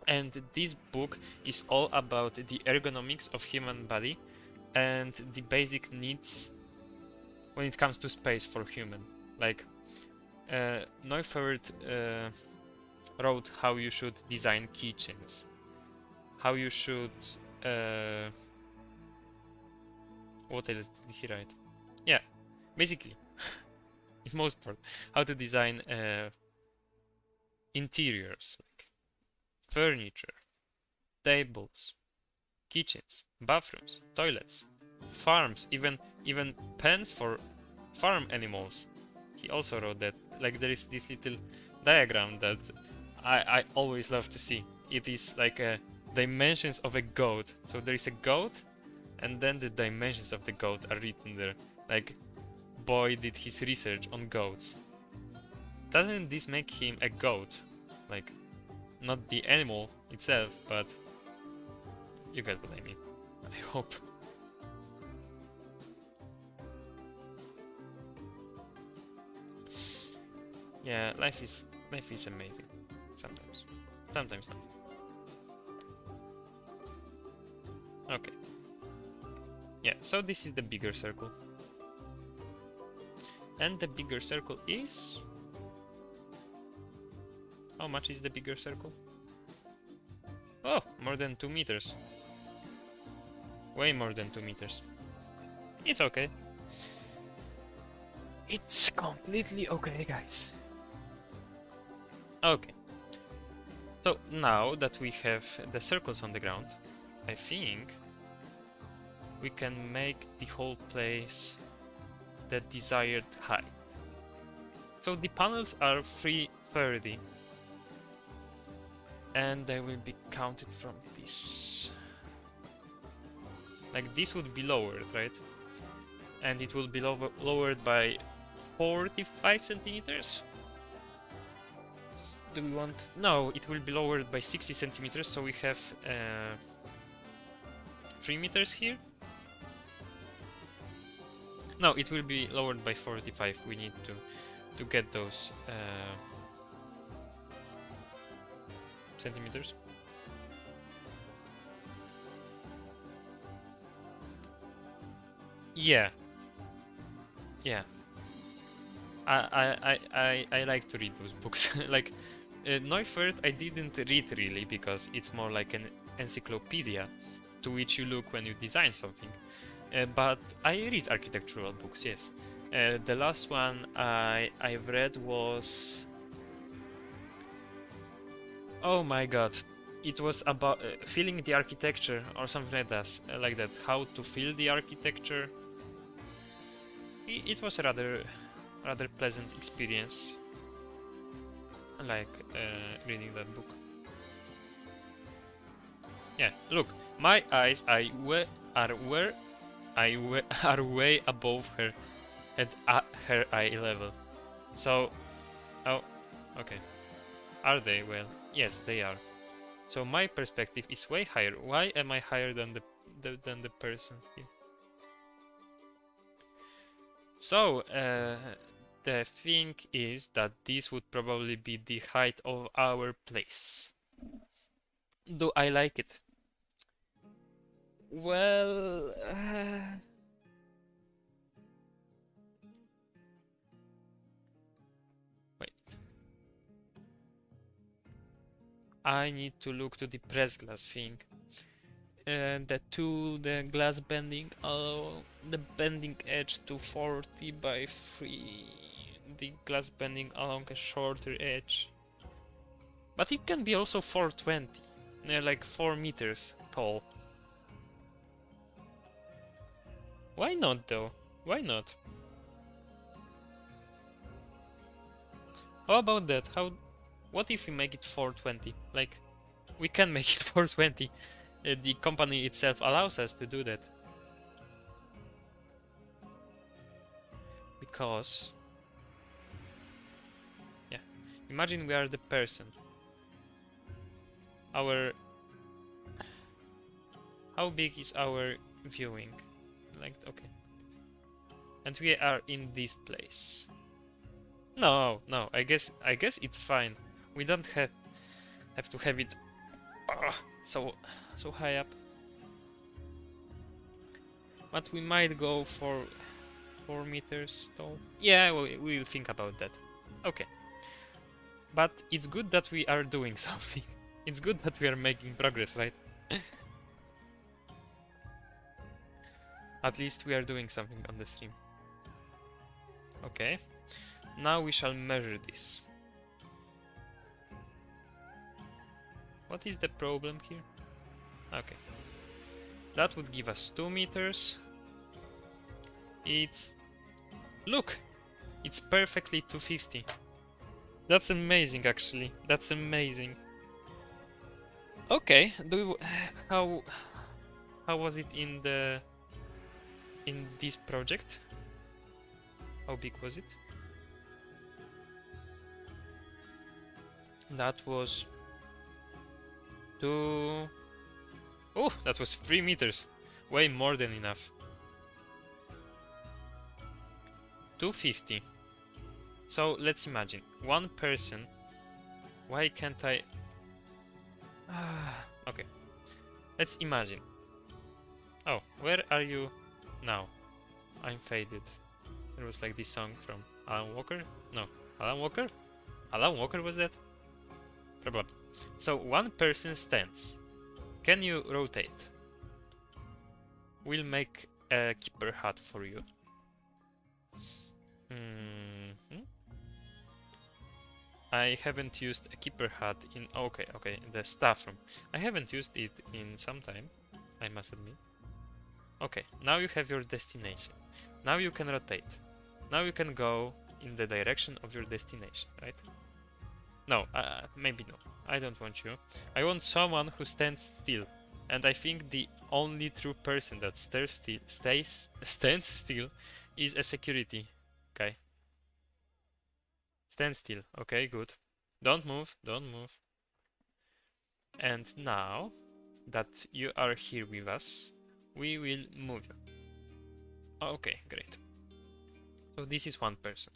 And this book is all about the ergonomics of human body and the basic needs when it comes to space for human. Like, Neufert wrote how you should design kitchens, how you should what else did he write? Yeah, basically, in most part, how to design interiors, like furniture, tables, kitchens, bathrooms, toilets, farms, even pens for farm animals. He also wrote that. Like, there is this little diagram that I always love to see. It is like a dimensions of a goat. So there is a goat, and then the dimensions of the goat are written there. Like, boy did his research on goats. Doesn't this make him a goat? Like, not the animal itself, but you get what I mean. I hope. Yeah, life is amazing. Sometimes. Sometimes not. Okay. Yeah, so this is the bigger circle. And the bigger circle is... How much is the bigger circle? Oh, more than 2 meters. Way more than 2 meters. It's okay. It's completely okay, guys. Okay. So now that we have the circles on the ground, I think we can make the whole place the desired height. So the panels are 330 and they will be counted from this. Like this would be lowered, right? And it will be lowered by 45 centimeters. Do we want... No, it will be lowered by 60 centimeters, so we have 3 meters here. No, it will be lowered by 45. We need to get those centimeters. Yeah. Yeah. I like to read those books. Like Neufert I didn't read really because it's more like an encyclopedia to which you look when you design something. But I read architectural books, yes. The last one I've read was... Oh my god. It was about feeling the architecture or something like that. How to feel the architecture. It was a rather pleasant experience. I like reading that book. Yeah, look, my eyes are way above her at her eye level. So, oh, okay. Are they? Well, yes, they are. So my perspective is way higher. Why am I higher than the person here? So, the thing is that this would probably be the height of our place. Do I like it? Well... Wait. I need to look to the press glass thing. The glass bending, the bending edge to 40 by 3, the glass bending along a shorter edge. But it can be also 420, like 4 meters tall. Why not though? Why not? How about that? What if we make it 420? Like, we can make it 420. The company itself allows us to do that. Because... Yeah. Imagine we are the person. How big is our viewing? Like, okay. And we are in this place. No, I guess it's fine. We don't have to have it so high up. But we might go for 4 meters tall. Yeah, we'll think about that. Okay. But it's good that we are doing something. It's good that we are making progress, right? At least we are doing something on the stream. Okay. Now we shall measure this. What is the problem here? Okay. That would give us 2 meters. Look! It's perfectly 250. That's amazing, actually. That's amazing. Okay, how was it in this project? How big was it? That was 2. Oh, that was 3 meters. Way more than enough. 250. So let's imagine one person. Why can't I? Okay. Let's imagine. Oh, where are you now? I'm faded. It was like this song from Alan Walker. No, Alan Walker. Alan Walker was that? Probably. So one person stands. Can you rotate? We'll make a keeper hut for you. I haven't used a keeper hut in... Okay, the staff room. I haven't used it in some time, I must admit. Okay, now you have your destination. Now you can rotate. Now you can go in the direction of your destination, right? No, maybe no. I don't want you. I want someone who stands still. And I think the only true person that stands still is a security guy. Stand still. Okay, good. Don't move, don't move. And now that you are here with us, we will move you. Okay, great. So this is one person.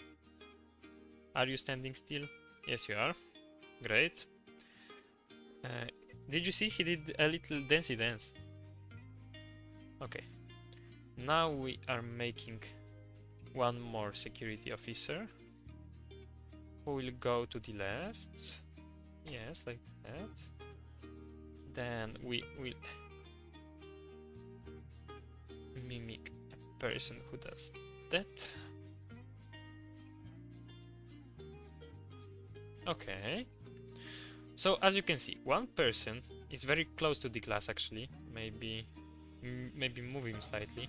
Are you standing still? Yes, you are. Great. Did you see he did a little dancey dance? Okay. Now we are making one more security officer who will go to the left. Yes, like that. Then we will mimic a person who does that. Okay. So as you can see, one person is very close to the glass actually, maybe moving slightly.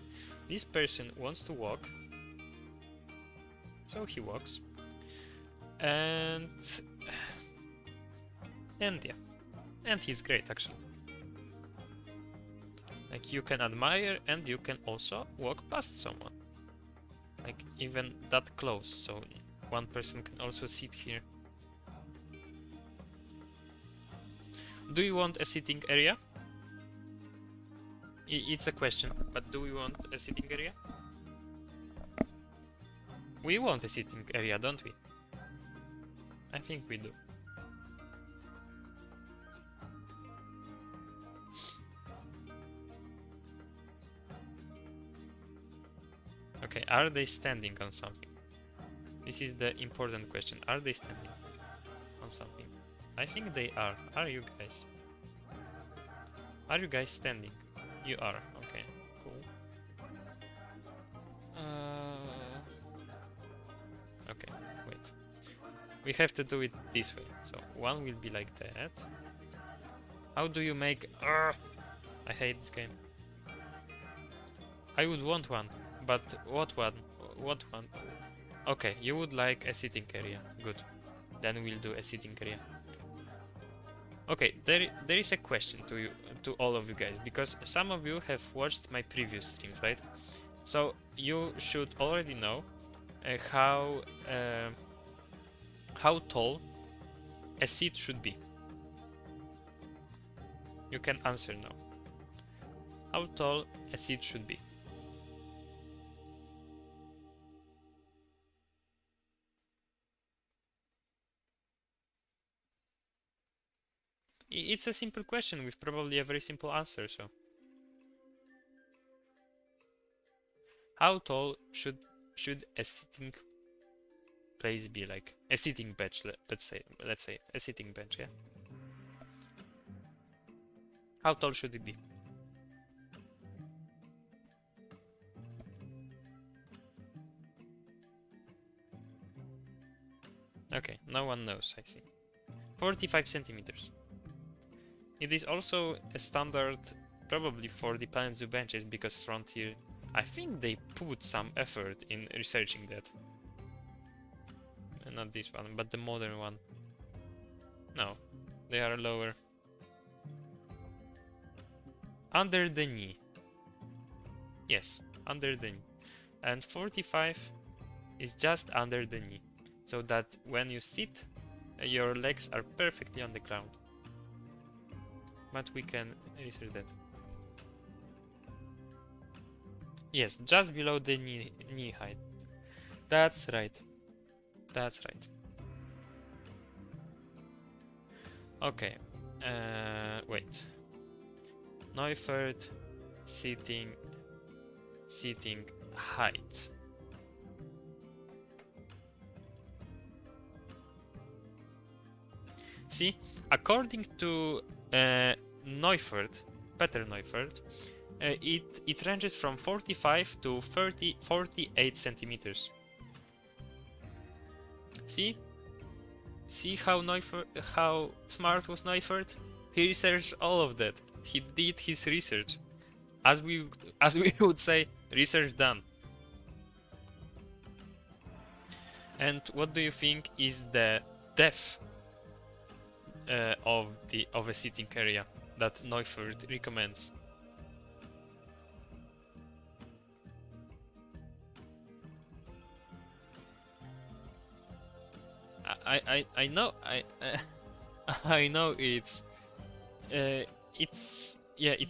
This person wants to walk, so he walks. And yeah, and he's great actually. Like you can admire and you can also walk past someone. Like even that close, so one person can also sit here. Do you want a sitting area? It's a question, but do we want a sitting area? We want a sitting area, don't we? I think we do. Okay, are they standing on something? This is the important question. Are they standing on something? I think they are. Are you guys? Are you guys standing? You are. Okay, cool. Okay, wait. We have to do it this way. So one will be like that. How do you make... I hate this game. I would want one, but what one? What one? Okay, you would like a sitting area. Good. Then we'll do a sitting area. Okay, there is a question to you, to all of you guys, because some of you have watched my previous streams, right? So you should already know how tall a seat should be. You can answer now. How tall a seat should be. It's a simple question with probably a very simple answer, so. How tall should a sitting place be, like a sitting bench, let's say a sitting bench, yeah? How tall should it be? Okay, no one knows, I see. 45 centimeters. It is also a standard probably for the Planet Zoo benches, because Frontier, I think they put some effort in researching that. Not this one, but the modern one. No, they are lower. under the knee. Yes, under the knee. And 45 is just under the knee, so that when you sit, your legs are perfectly on the ground. But we can research that. Yes, just below the knee height. That's right. That's right. Okay. Wait. Neufert sitting height. See, according to Neufert, Peter Neufert, it ranges from 45 to 48 centimeters. See how smart was Neufert? He researched all of that. He did his research. As we would say, research done. And what do you think is the depth of a sitting area that Neufert recommends? I know I know it's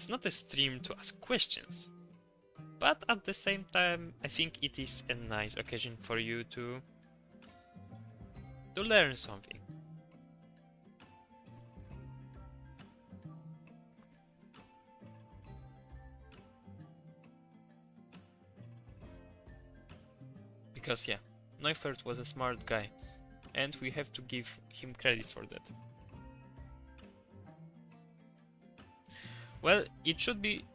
not a stream to ask questions, but at the same time I think it is a nice occasion for you to learn something. Because yeah, Neufert was a smart guy, and we have to give him credit for that. Well, it should be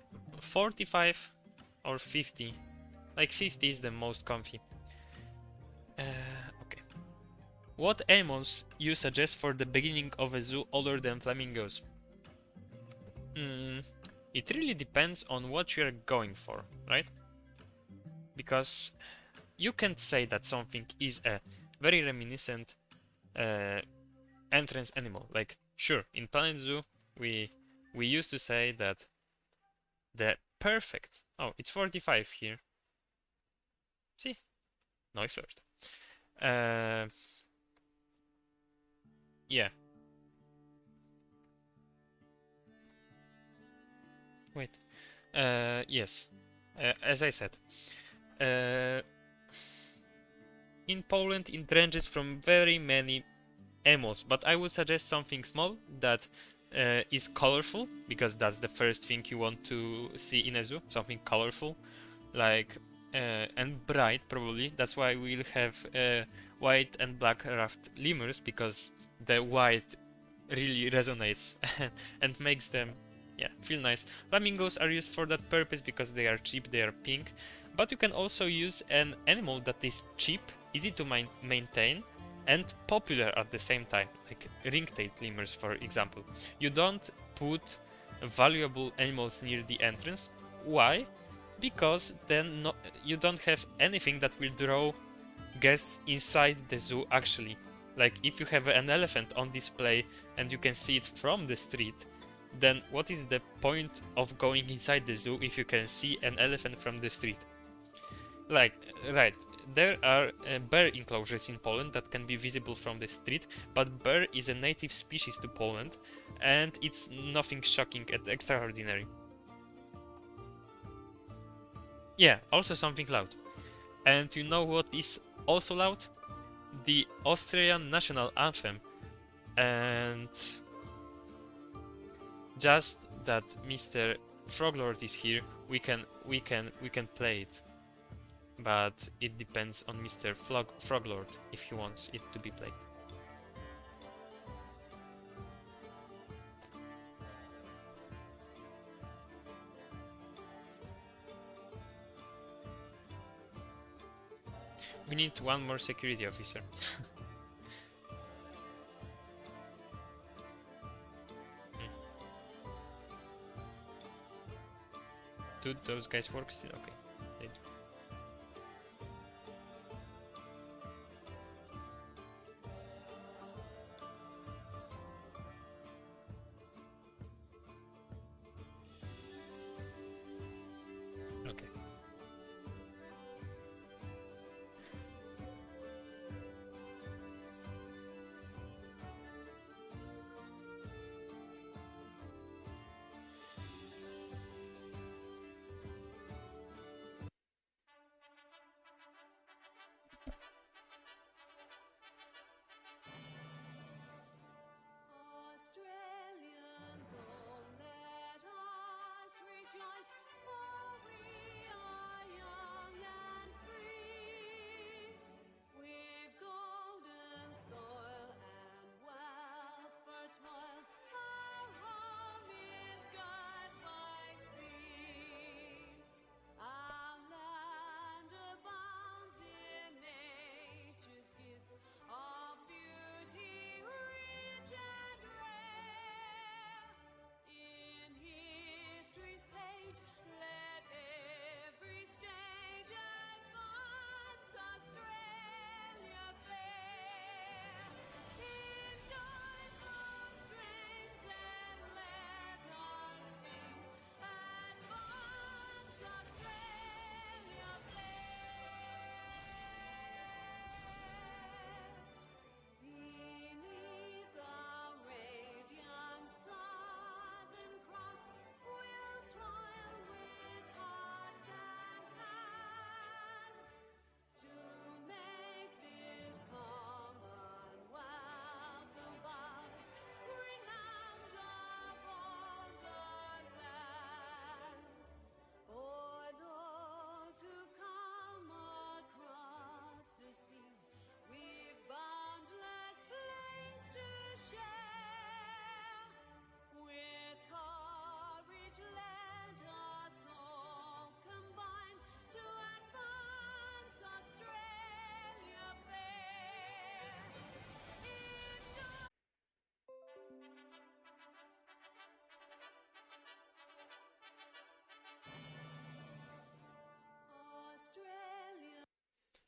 45 or 50. Like 50 is the most comfy. Okay. What animals you suggest for the beginning of a zoo other than flamingos? It really depends on what you're going for, right? Because you can't say that something is a very reminiscent entrance animal. Like, sure, in Planet Zoo, we used to say that the perfect... Oh, it's 45 here. See? Neufert. Yeah. Wait. Yes. As I said. In Poland, it ranges from very many animals, but I would suggest something small that is colorful, because that's the first thing you want to see in a zoo, something colorful, like and bright probably. That's why we'll have white and black ruffed lemurs, because the white really resonates and makes them feel nice. Flamingos are used for that purpose because they are cheap, they are pink, but you can also use an animal that is cheap, easy to maintain, and popular at the same time, like ring-tailed lemurs, for example. You don't put valuable animals near the entrance. Why? Because then you don't have anything that will draw guests inside the zoo actually. Like if you have an elephant on display and you can see it from the street, then what is the point of going inside the zoo if you can see an elephant from the street? Like, right, there are bear enclosures in Poland that can be visible from the street, but bear is a native species to Poland, and it's nothing shocking and extraordinary. Yeah, also something loud. And you know what is also loud? The Austrian national anthem. And just that Mr. Froglord is here, we can play it. But it depends on Mr. Froglord if he wants it to be played. We need one more security officer. Do those guys work still? Okay, they do.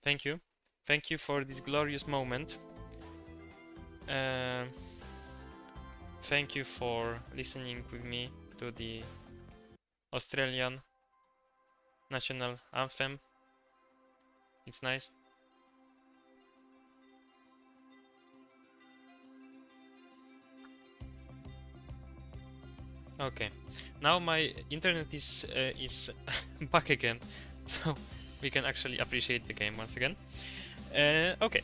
Thank you. Thank you for this glorious moment. Uh, Thank you for listening with me to the Australian national anthem. It's nice. Okay, now my internet is back again, so we can actually appreciate the game once again. Okay.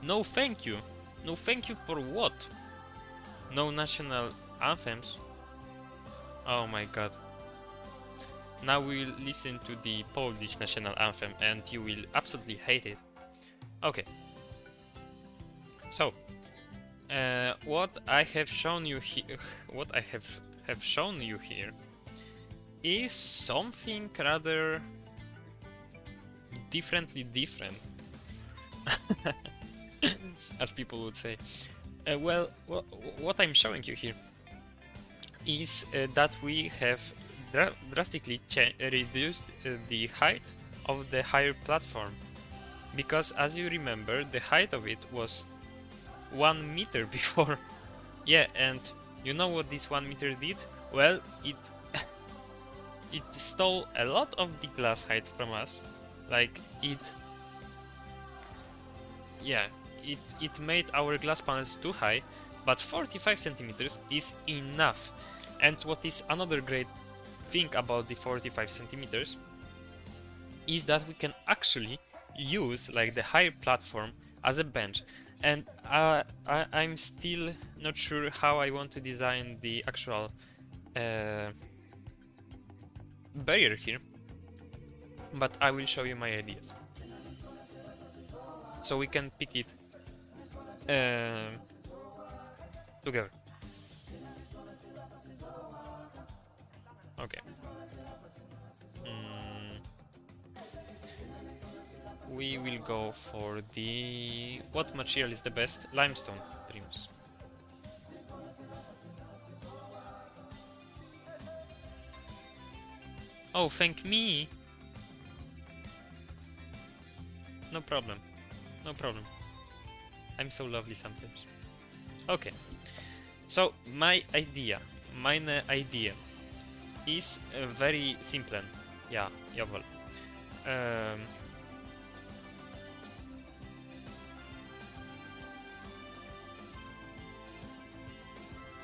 No thank you. No thank you for what? No national anthems? Oh my god. Now we'll listen to the Polish national anthem and you will absolutely hate it. Okay. So, what I have shown you here, what I have shown you here, is something rather differently different, as people would say. Well, what I'm showing you here is that we have drastically reduced the height of the higher platform, because as you remember, the height of it was 1 meter before. Yeah, and you know what this 1 meter did? Well, it it stole a lot of the glass height from us. Like it made our glass panels too high, but 45 centimeters is enough. And what is another great thing about the 45 centimeters is that we can actually use like the higher platform as a bench. And I'm still not sure how I want to design the actual barrier here, but I will show you my ideas. So we can pick it together. Okay. We will go for the... What material is the best? Limestone trims. Oh, thank me! No problem. No problem. I'm so lovely sometimes. Okay. So, my idea is very simple. Yeah, jawohl.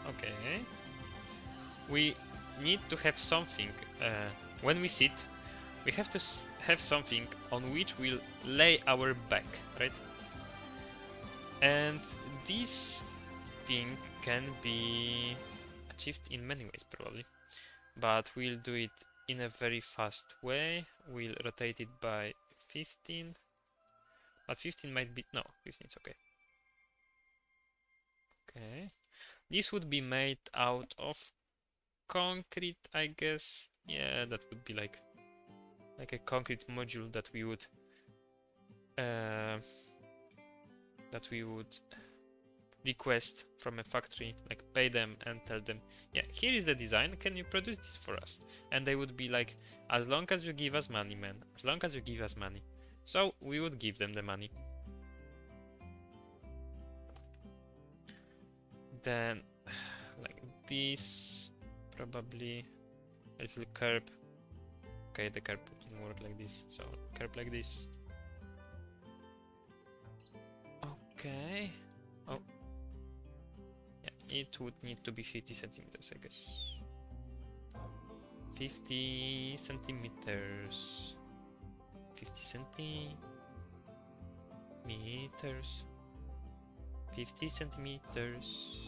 Okay. We need to have something. When we sit, we have to have something on which we'll lay our back, right? And this thing can be achieved in many ways, probably. But we'll do it in a very fast way. We'll rotate it by 15. But 15 might be... No, 15 is okay. Okay. This would be made out of concrete, I guess. Yeah, that would be like a concrete module that we would request from a factory, like pay them and tell them, yeah, here is the design, can you produce this for us? And they would be like, as long as you give us money, man, as long as you give us money. So we would give them the money. Then like this, probably a little curb. Okay, the curb didn't work like this, so curb like this. Okay. Oh. Yeah, it would need to be 50 centimeters, I guess. 50 centimeters. 50 centimeters. 50 centimeters.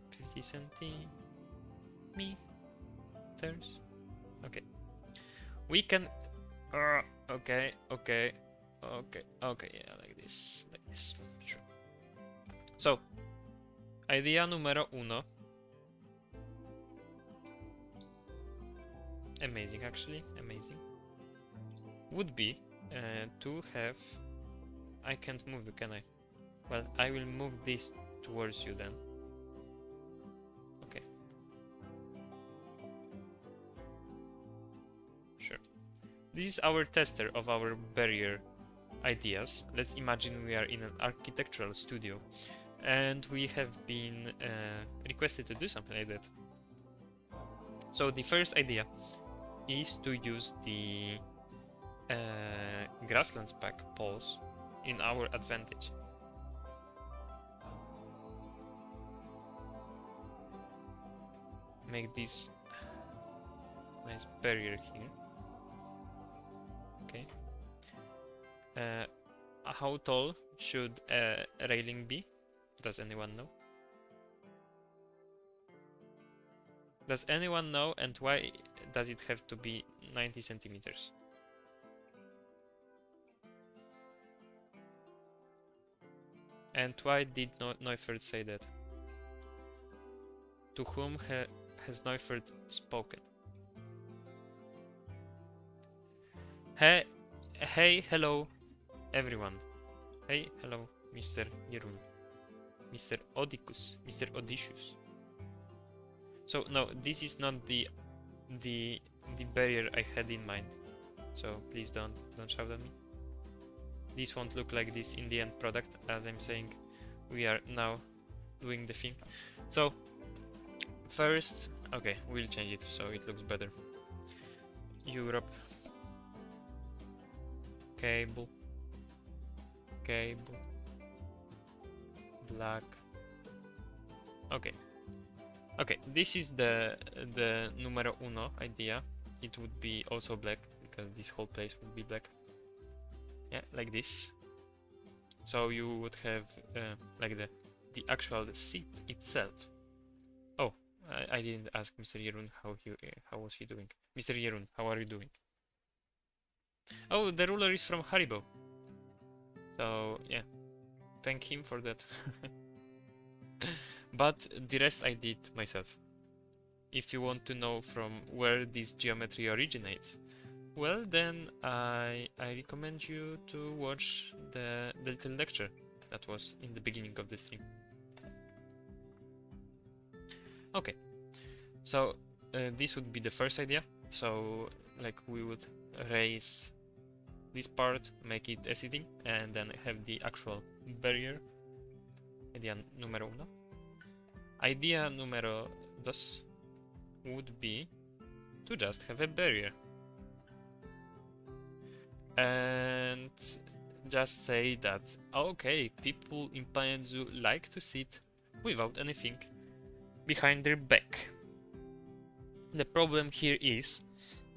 50 centimeters. Okay. We can... okay, yeah, like this, sure. So, idea numero uno. Amazing, actually, amazing. Would be to have... I can't move it, can I? Well, I will move this towards you then. Okay. This is our tester of our barrier ideas. Let's imagine we are in an architectural studio and we have been requested to do something like that. So the first idea is to use the grassland spec poles in our advantage. Make this nice barrier here. Okay. How tall should a railing be? Does anyone know? Does anyone know, and why does it have to be 90 centimeters? And why did Neufeld say that? To whom has Neufeld spoken? Hey, hello, everyone. Hey, hello, Mr. Jerun, Mr. Odicus, Mr. Odysseus. So no, this is not the barrier I had in mind. So please don't shout at me. This won't look like this in the end product, as I'm saying. We are now doing the thing. So first, okay, we'll change it so it looks better. Europe. Cable. Black. Okay. Okay, this is the numero uno idea. It would be also black because this whole place would be black. Yeah, like this. So you would have like the actual seat itself. Oh, I didn't ask Mr. Jerun how was he doing. Mr. Jerun, how are you doing? Oh, the ruler is from Haribo. So yeah, thank him for that. But the rest I did myself. If you want to know from where this geometry originates, well then I recommend you to watch the little lecture that was in the beginning of the stream. Okay, so this would be the first idea. So like we would raise this part, make it a seating, and then have the actual barrier. Idea numero uno. Idea numero dos would be to just have a barrier. And just say that, okay, people in Planet Zoo like to sit without anything behind their back. The problem here is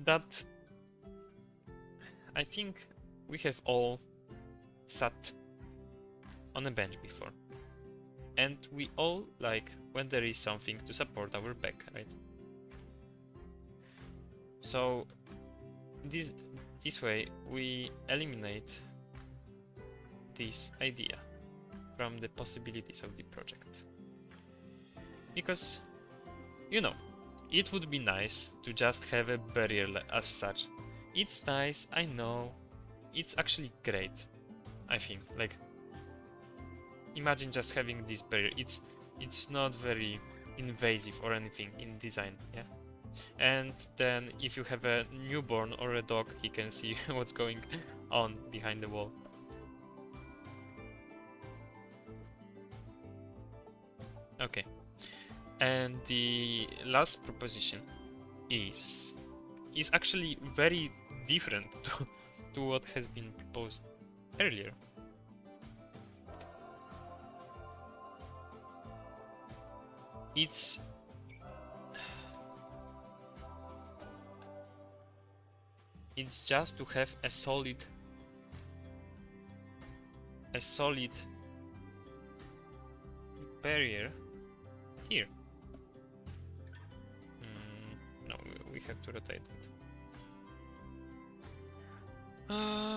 that I think we have all sat on a bench before. And we all like when there is something to support our back, right? So this way we eliminate this idea from the possibilities of the project. Because, you know, it would be nice to just have a barrier as such. It's nice, I know, it's actually great, I think. Like, imagine just having this barrier. It's not very invasive or anything in design, yeah. And then if you have a newborn or a dog, he can see what's going on behind the wall. Okay. And the last proposition is actually very different to what has been proposed earlier. It's just to have a solid barrier here. No, we have to rotate it.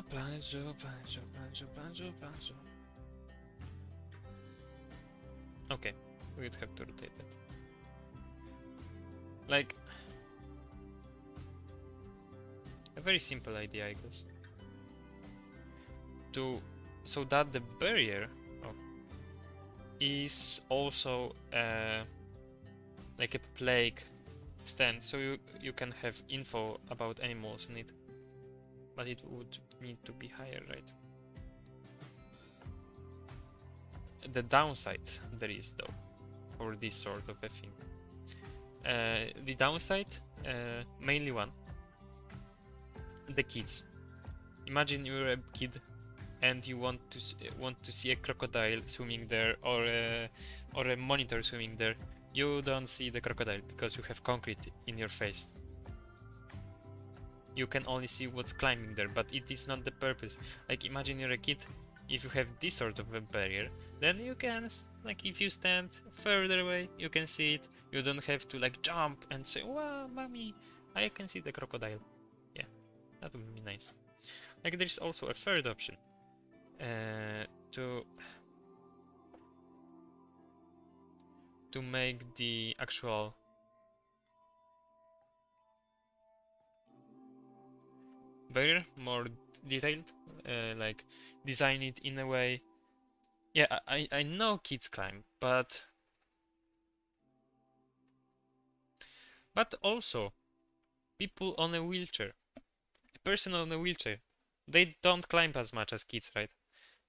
Planet Zoo. Okay, we would have to rotate it. Like, a very simple idea, I guess. So that the barrier is also like a plague stand, so you can have info about animals in it. but it would need to be higher, right? The downside there is though for this sort of a thing. The downside, mainly one, the kids. Imagine you're a kid and you want to see a crocodile swimming there, or a monitor swimming there. You don't see the crocodile because you have concrete in your face. You can only see what's climbing there, but it is not the purpose. Like, imagine you're a kid, if you have this sort of a barrier, then you can, like, if you stand further away, you can see it. You don't have to like jump and say, wow, mommy, I can see the crocodile. Yeah, that would be nice. Like, there's also a third option. To make the actual barrier more detailed, like design it in a way. Yeah, I know kids climb, but also people on a wheelchair, a person on a wheelchair, they don't climb as much as kids, right?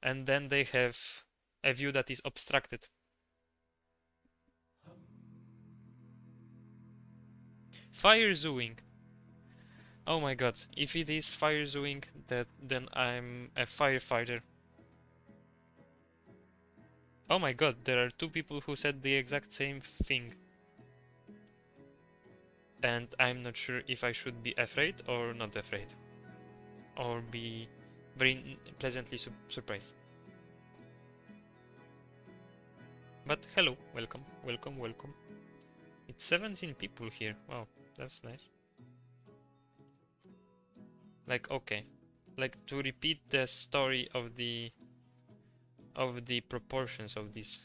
And then they have a view that is obstructed. Fire zooing. Oh my god, if it is fire zooing, then I'm a firefighter. Oh my god, there are two people who said the exact same thing. And I'm not sure if I should be afraid or not afraid. Or be very pleasantly surprised. But hello, welcome, welcome, welcome. It's 17 people here. Wow, that's nice. Like, okay. Like, to repeat the story of the proportions of this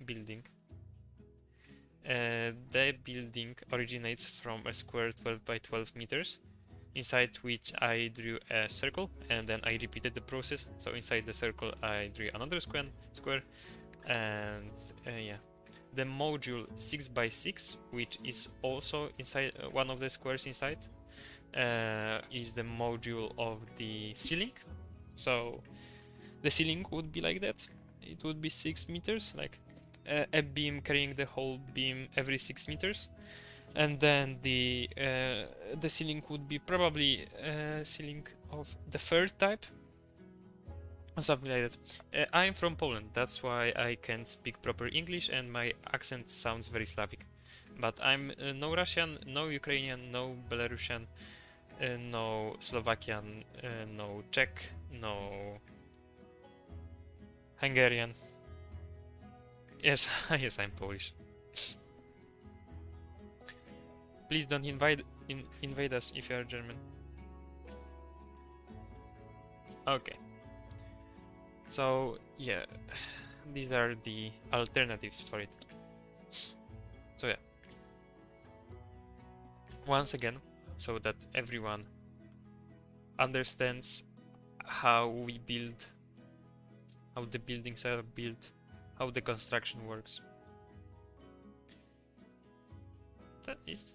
building. The building originates from a square 12 by 12 meters, inside which I drew a circle, and then I repeated the process. So inside the circle I drew another square, and yeah. The module 6 by 6, which is also inside one of the squares inside, is the module of the ceiling. So the ceiling would be like that. It would be 6 meters, like a beam carrying the whole beam every 6 meters. And then the ceiling would be probably a ceiling of the third type, or something like that. I'm from Poland, that's why I can speak proper English and my accent sounds very Slavic. But I'm no Russian, no Ukrainian, no Belarusian, no Slovakian, no Czech, no Hungarian. Yes, yes, I'm Polish. Please don't invade us if you are German. Okay. So yeah, these are the alternatives for it. So yeah. Once again, so that everyone understands how we build, how the buildings are built, how the construction works. That is,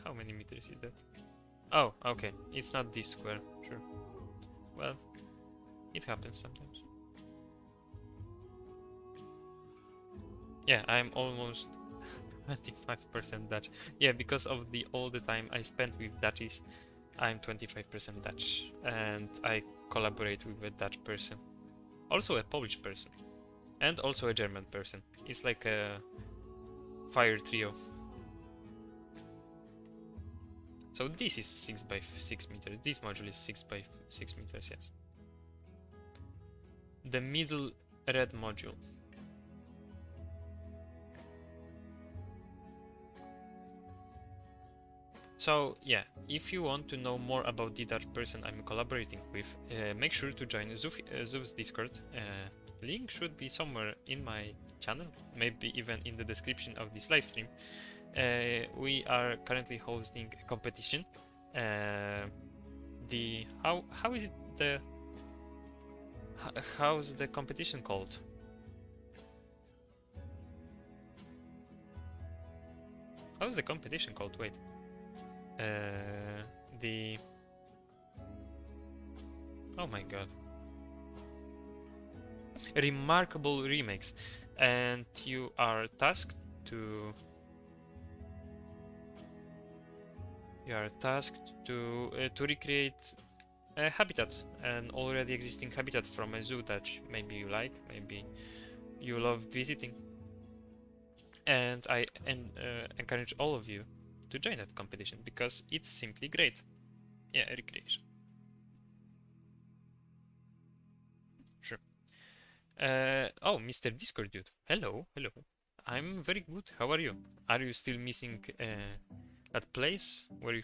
how many meters is that? Oh, okay, it's not this square, sure. Well, it happens sometimes. Yeah, I'm almost 25% Dutch. Yeah, because of all the time I spent with Dutchies, I'm 25% Dutch, and I collaborate with a Dutch person, also a Polish person, and also a German person. It's like a fire trio. So this is 6 by 6 meters. This module is 6 by 6 meters, yes. The middle red module. So yeah, if you want to know more about the Dutch person I'm collaborating with, make sure to join Zoof's Discord. Link should be somewhere in my channel, maybe even in the description of this live stream. We are currently hosting a competition. How is it how's the competition called? How's the competition called? Wait. Oh my god. Remarkable remakes. And you are tasked to... You are tasked to recreate a habitat, an already existing habitat from a zoo that maybe you like, maybe you love visiting. And I encourage all of you to join that competition because it's simply great. Yeah, recreation. Sure. Oh, Mr. Discord dude. Hello, hello. I'm very good. How are you? Are you still missing that place where you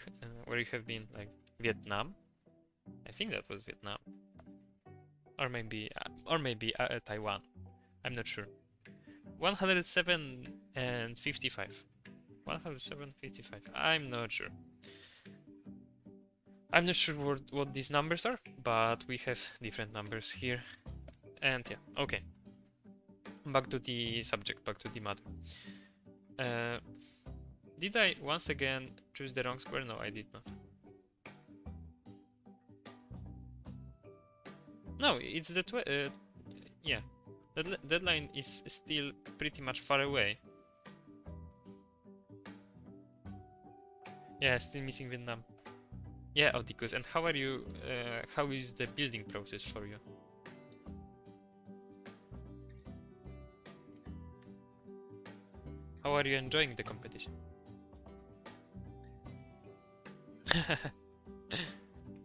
have been, like Vietnam? I think that was Vietnam, or maybe Taiwan. I'm not sure. 107 and 55. 107, 55. I'm not sure. I'm not sure what these numbers are, but we have different numbers here. And yeah, okay. Back to the subject, back to the matter. Did I once again choose the wrong square? No, I did not. No, it's the yeah. The deadline is still pretty much far away. Yeah, still missing Vietnam. Yeah, Oticus, and how are you? How is the building process for you? How are you enjoying the competition?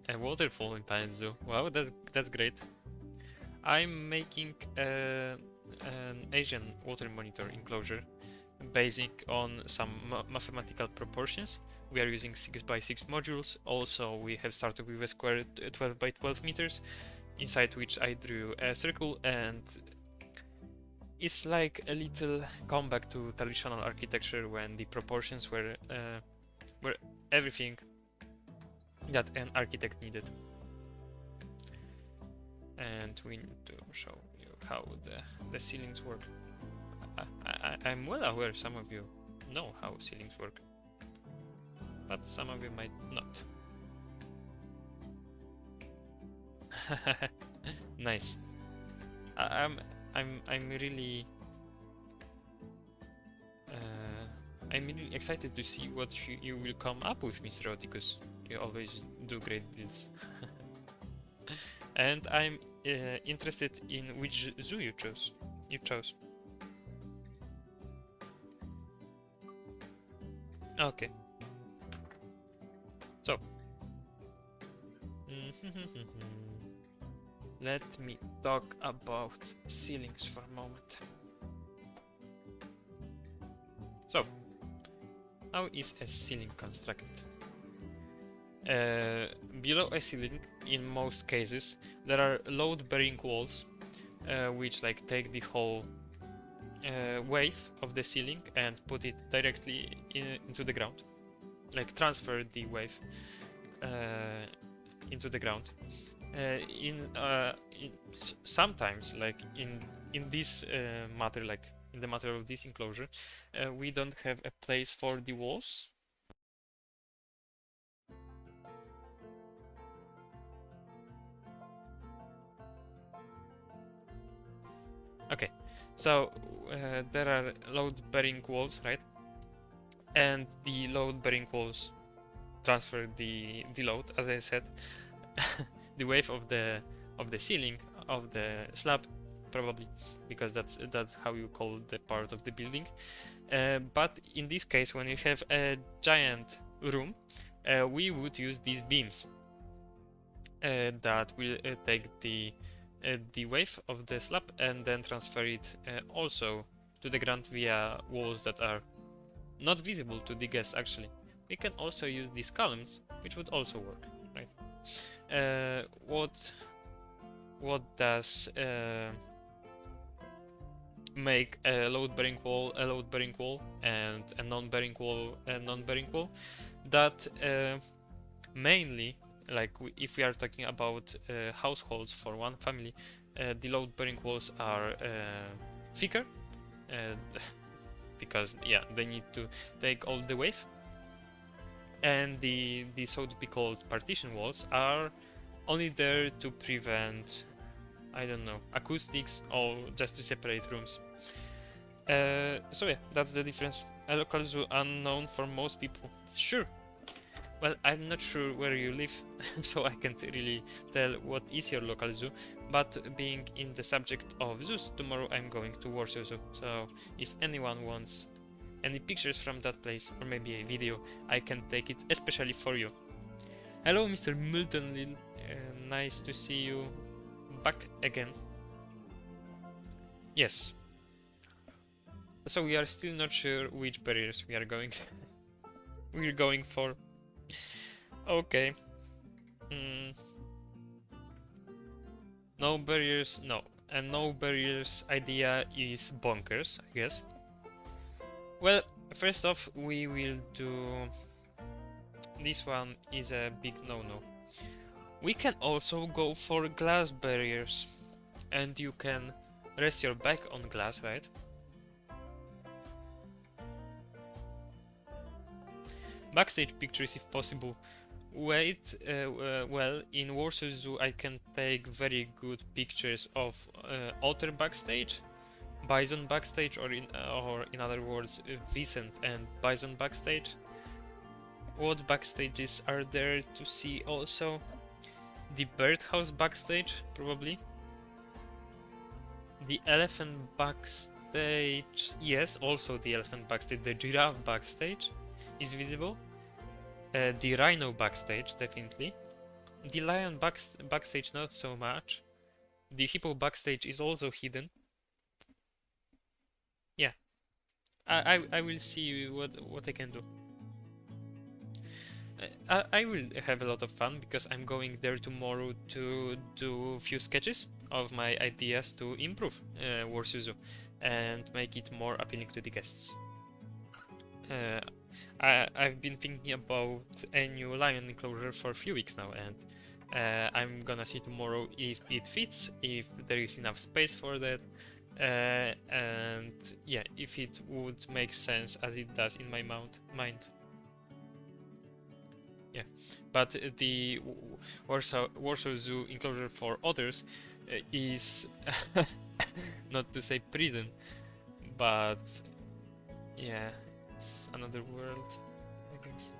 A waterfall in Planet Zoo. Wow, that's great. I'm making an Asian water monitor enclosure basic on some mathematical proportions. We are using 6x6 modules. Also, we have started with a square 12 by 12 meters, inside which I drew a circle, and it's like a little comeback to traditional architecture when the proportions were everything that an architect needed. And we need to show you how the ceilings work. I'm well aware some of you know how ceilings work, but some of you might not. Nice. I'm really I'm really excited to see what you will come up with, Mr. Oticus. You always do great builds. And I'm interested in which zoo you chose. Okay. So. Let me talk about ceilings for a moment. So, how is a ceiling constructed? Below a ceiling, in most cases, there are load-bearing walls, which like take the whole wave of the ceiling and put it directly into the ground, like transfer the wave into the ground. Sometimes, like in this matter, like in the matter of this enclosure, we don't have a place for the walls. Okay, so there are load-bearing walls, right? And the load-bearing walls transfer the load, as I said. The wave of the ceiling of the slab, probably, because that's how you call the part of the building. But in this case, when you have a giant room, we would use these beams that will take the wave of the slab and then transfer it also to the ground via walls that are not visible to the guests. Actually, we can also use these columns, which would also work, right? What does make a load-bearing wall a load-bearing wall and a non-bearing wall a non-bearing wall? That mainly, like if we are talking about households for one family, the load-bearing walls are thicker because yeah, they need to take all the wave, and the so to be called partition walls are only there to prevent, I don't know, acoustics or just to separate rooms. So yeah, that's the difference. A local zoo unknown for most people. Sure. Well, I'm not sure where you live, so I can't really tell what is your local zoo, but being in the subject of zoos, tomorrow I'm going to Warsaw Zoo, so if anyone wants any pictures from that place, or maybe a video, I can take it especially for you. Hello, Mr. Milton, nice to see you back again. Yes. So we are still not sure which barriers we are going we're going for. Okay. No barriers, no. And no barriers idea is bonkers, I guess. Well, first off, we will do... This one is a big no-no. We can also go for glass barriers. And you can rest your back on glass, right? Backstage pictures if possible. Wait, well, in Warsaw Zoo I can take very good pictures of otter backstage, bison backstage, or in other words, Vicent and bison backstage. What backstages are there to see also? The birdhouse backstage, probably. The elephant backstage, yes, also the elephant backstage. The giraffe backstage is visible. The rhino backstage, definitely. The lion backstage, not so much. The hippo backstage is also hidden. Yeah, I will see what I can do. I will have a lot of fun because I'm going there tomorrow to do a few sketches of my ideas to improve Warsaw Zoo and make it more appealing to the guests. I've been thinking about a new lion enclosure for a few weeks now, and I'm gonna see tomorrow if it fits, if there is enough space for that, and yeah, if it would make sense as it does in my mind. Yeah, but the Warsaw Zoo enclosure for others is not to say prison, but yeah, it's another world, I guess.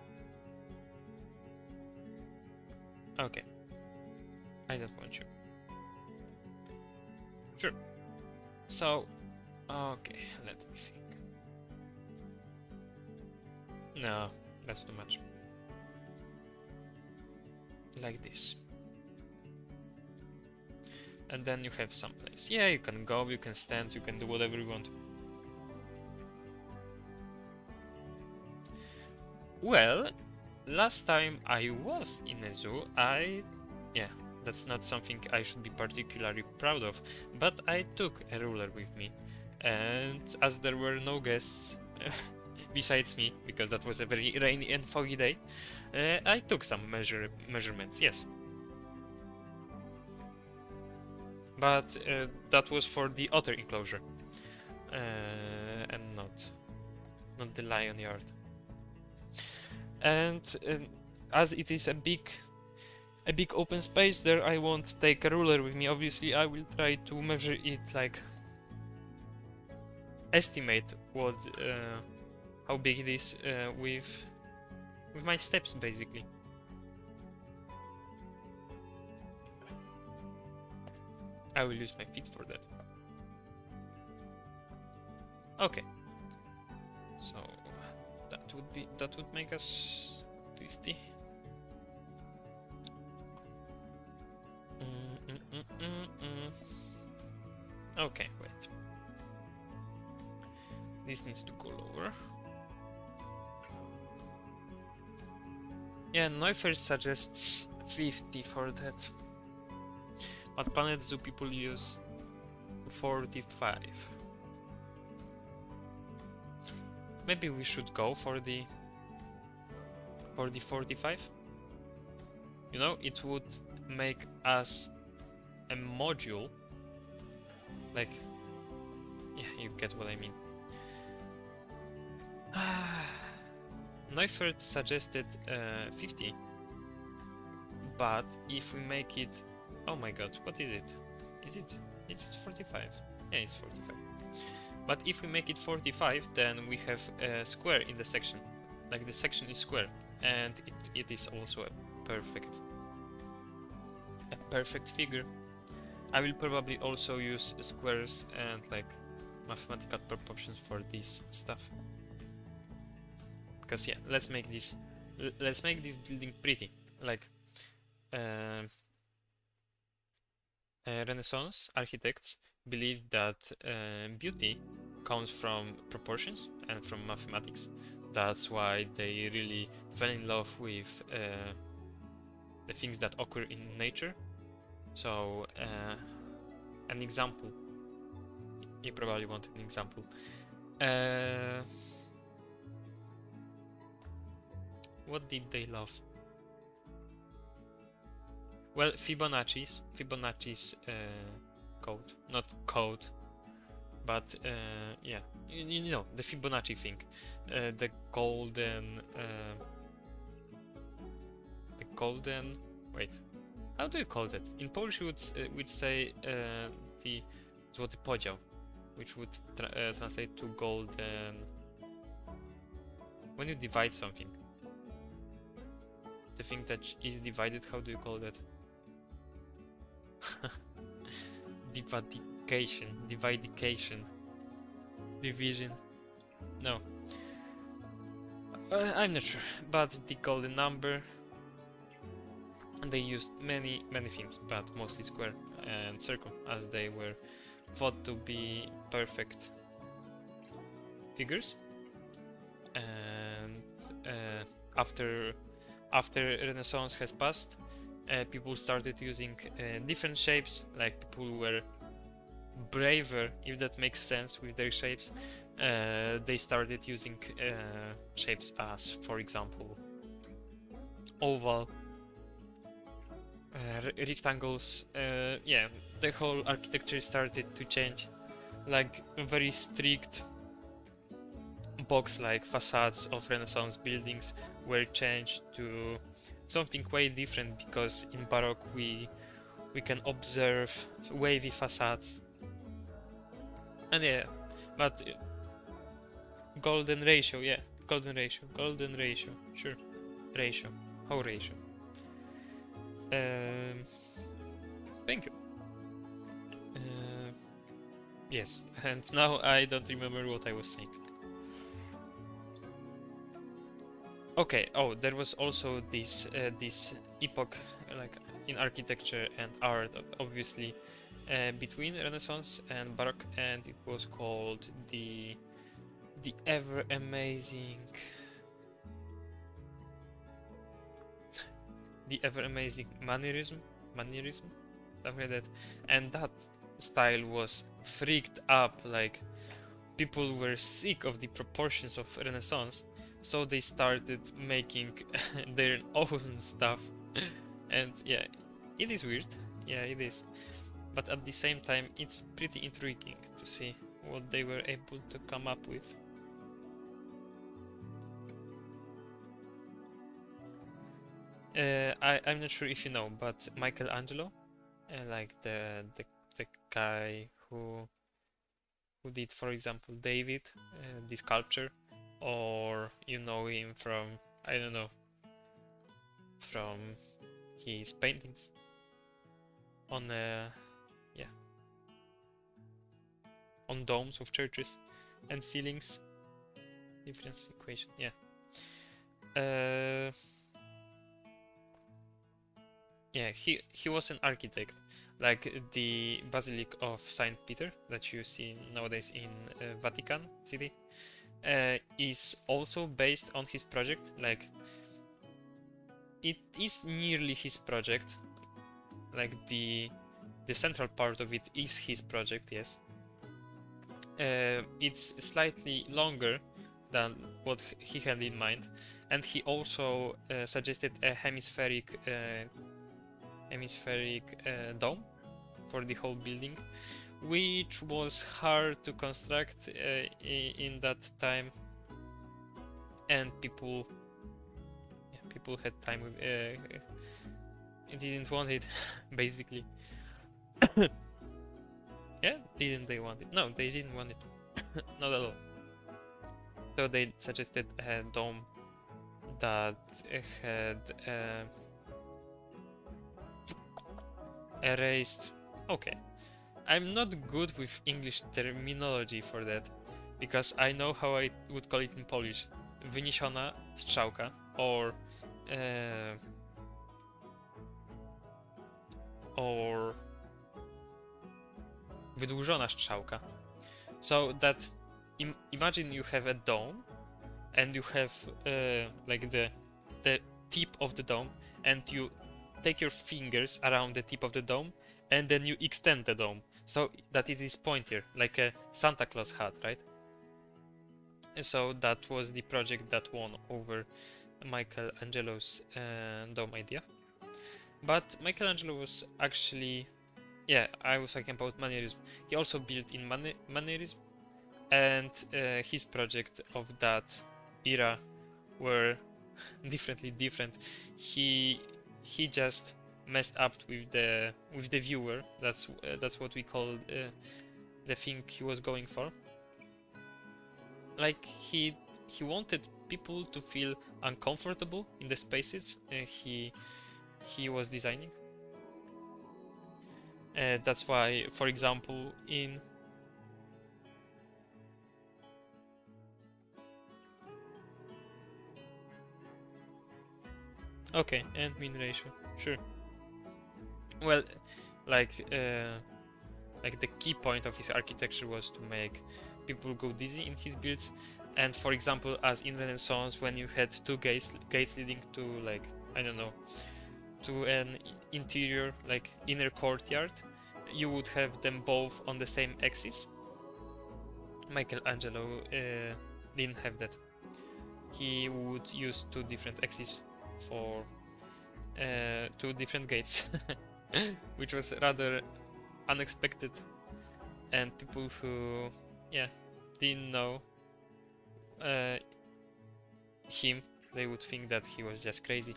Okay, I don't want you. Sure. So, okay, let me think. No, that's too much. Like this. And then you have some place. Yeah, you can go, you can stand, you can do whatever you want. Well, last time I was in a zoo, yeah, that's not something I should be particularly proud of, but I took a ruler with me. And as there were no guests besides me, because that was a very rainy and foggy day, I took some measurements, yes. But that was for the otter enclosure, and not the lion yard. And as it is a big open space there, I won't take a ruler with me. Obviously, I will try to measure it, like estimate what how big it is with my steps, basically. I will use my feet for that. Okay. So that would make us 50. Okay, wait. This needs to go lower. Yeah, Neufeld suggests 50 for that. But Planet Zoo people use 45. Maybe we should go for the 45. You know, it would make us a module. Like, yeah, you get what I mean. Neufeld suggested 50, But if we make it, oh my god, what is it? Is it 45? Yeah, it's 45. But if we make it 45, then we have a square in the section. Like the section is square, and it is also a perfect figure. I will probably also use squares and like mathematical proportions for this stuff. Because yeah, let's make this building pretty. Like Renaissance architects believed that beauty comes from proportions and from mathematics. That's why they really fell in love with the things that occur in nature. So an example, you probably want an example. What did they love? Well, Fibonacci's code, not code, but yeah, you know, the Fibonacci thing, the golden, wait, how do you call that? In Polish we'd say the złoty podział, which would translate to golden, when you divide something, the thing that is divided, how do you call that? Dividication, division, no, I'm not sure, but the golden number, and they used many things, but mostly square and circle, as they were thought to be perfect figures. And after Renaissance has passed, people started using different shapes. Like, people were braver, if that makes sense, with their shapes. They started using shapes as, for example, oval, rectangles. Yeah, the whole architecture started to change. Like, very strict box-like facades of Renaissance buildings were changed to something way different, because in Baroque we can observe wavy facades. And yeah, but golden ratio, yeah, golden ratio, sure, whole ratio. Thank you. Yes, and now I don't remember what I was saying. Okay, oh, there was also this epoch, like, in architecture and art, obviously, between Renaissance and Baroque, and it was called the ever amazing Mannerism, something like that. And that style was freaked up, like, people were sick of the proportions of Renaissance, so they started making their own stuff. And yeah, it is weird, yeah, it is, but at the same time it's pretty intriguing to see what they were able to come up with. I'm not sure if you know, but Michelangelo, like the guy who did, for example, David, the sculpture, or you know him from, I don't know, from his paintings on yeah, on domes of churches and ceilings. Difference equation, yeah. Yeah, he was an architect. Like the Basilica of Saint Peter that you see nowadays in Vatican City is also based on his project. Like, it is nearly his project. Like, the central part of it is his project, yes. It's slightly longer than what he had in mind, and he also suggested a hemispheric dome for the whole building, which was hard to construct in that time, and people had time with didn't want it, basically. Yeah, didn't they want it? No, they didn't want it. Not at all. So they suggested a dome that had a raised... Okay. I'm not good with English terminology for that, because I know how I would call it in Polish. Wyniesiona strzałka, or wydłużona strzałka. So that imagine you have a dome and you have like the tip of the dome, and you take your fingers around the tip of the dome and then you extend the dome so that it is pointier, like a Santa Claus hat, right? And so that was the project that won over Michelangelo's dome idea. But Michelangelo was actually, yeah, I was talking about mannerism. He also built in mannerism, and his project of that era were different. He just messed up with the viewer. That's what we call the thing he was going for. Like he wanted people to feel uncomfortable in the spaces he was designing. That's why, for example, in okay, and mean ratio, sure. Well, like the key point of his architecture was to make people go dizzy in his builds. And for example, as in Renaissance, when you had two gates leading to, like, I don't know, to an interior, like inner courtyard, you would have them both on the same axis. Michelangelo didn't have that. He would use two different axes for two different gates, which was rather unexpected, and people who, yeah, didn't know him, they would think that he was just crazy.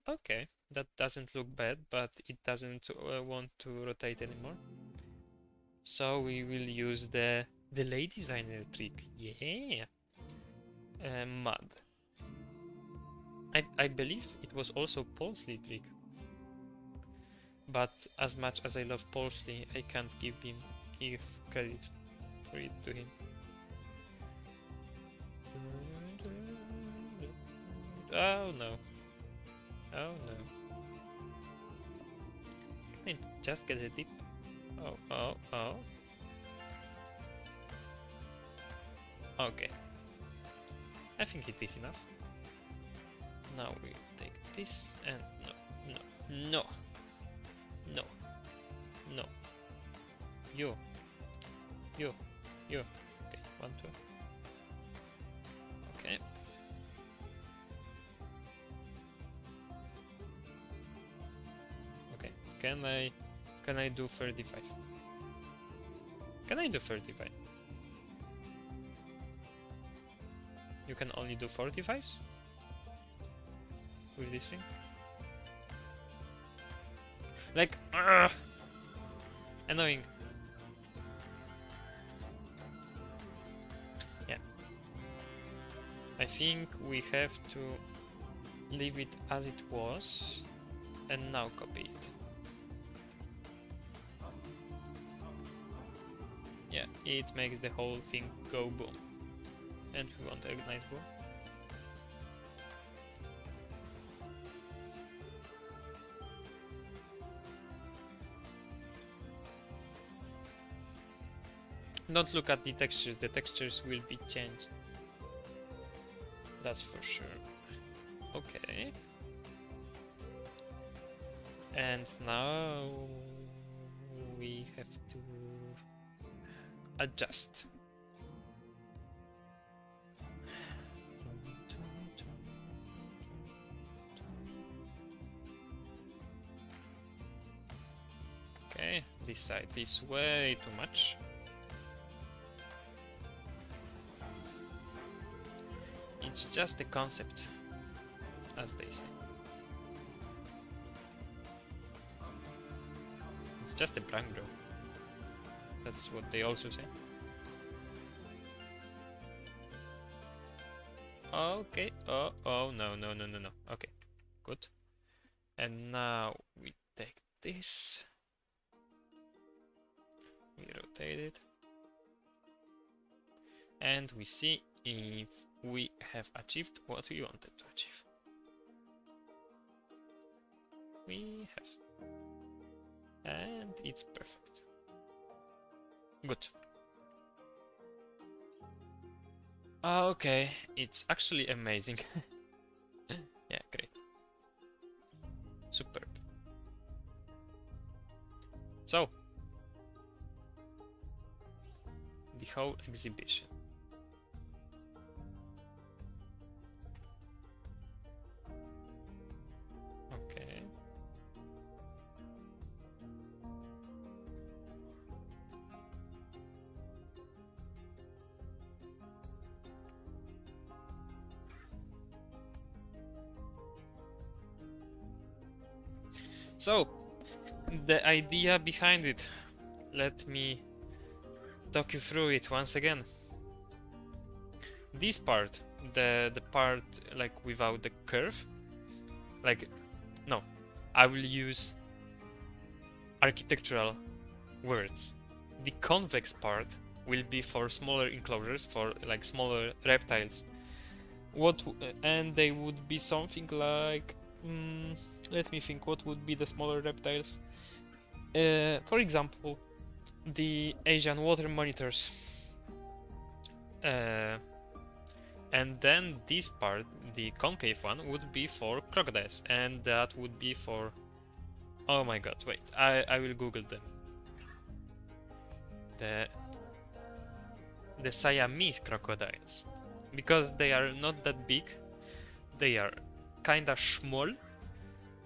Okay, that doesn't look bad, but it doesn't want to rotate anymore. So we will use the delay designer trick. Yeah. Mud. I believe it was also Paulsley trick. But as much as I love Paulsley, I can't give credit for it to him. Oh no. Oh no. Can I just get a dip? Oh. Okay. I think it is enough. Now we take this and no. You. Okay, 1, 2. Okay. Okay. Can I do 35? Can I do 35? You can only do 45s with this thing? Like, annoying. Yeah. I think we have to leave it as it was and now copy it. Yeah, it makes the whole thing go boom. And we want a nice boom. Don't look at the textures will be changed. That's for sure. Okay. And now we have to adjust. Okay, this side is way too much. It's just a concept. as they say. It's just a blank though. That's what they also say. Okay. Oh, no. Okay, good. And now we take this. We rotate it. And we see if we have achieved what we wanted to achieve. We have. And it's perfect. Good. Okay, it's actually amazing. Yeah, great. Superb. So, the whole exhibition. Okay. So, the idea behind it. Let me talk you through it once again. This part, the part like without the curve, like, no, I will use architectural words. The convex part will be for smaller enclosures, for like smaller reptiles. And they would be something like, let me think, what would be the smaller reptiles? For example, the Asian water monitors. And then this part, the concave one, would be for crocodiles, and that would be for... Oh my god, wait, I will Google them. The Siamese crocodiles. Because they are not that big, they are kinda small,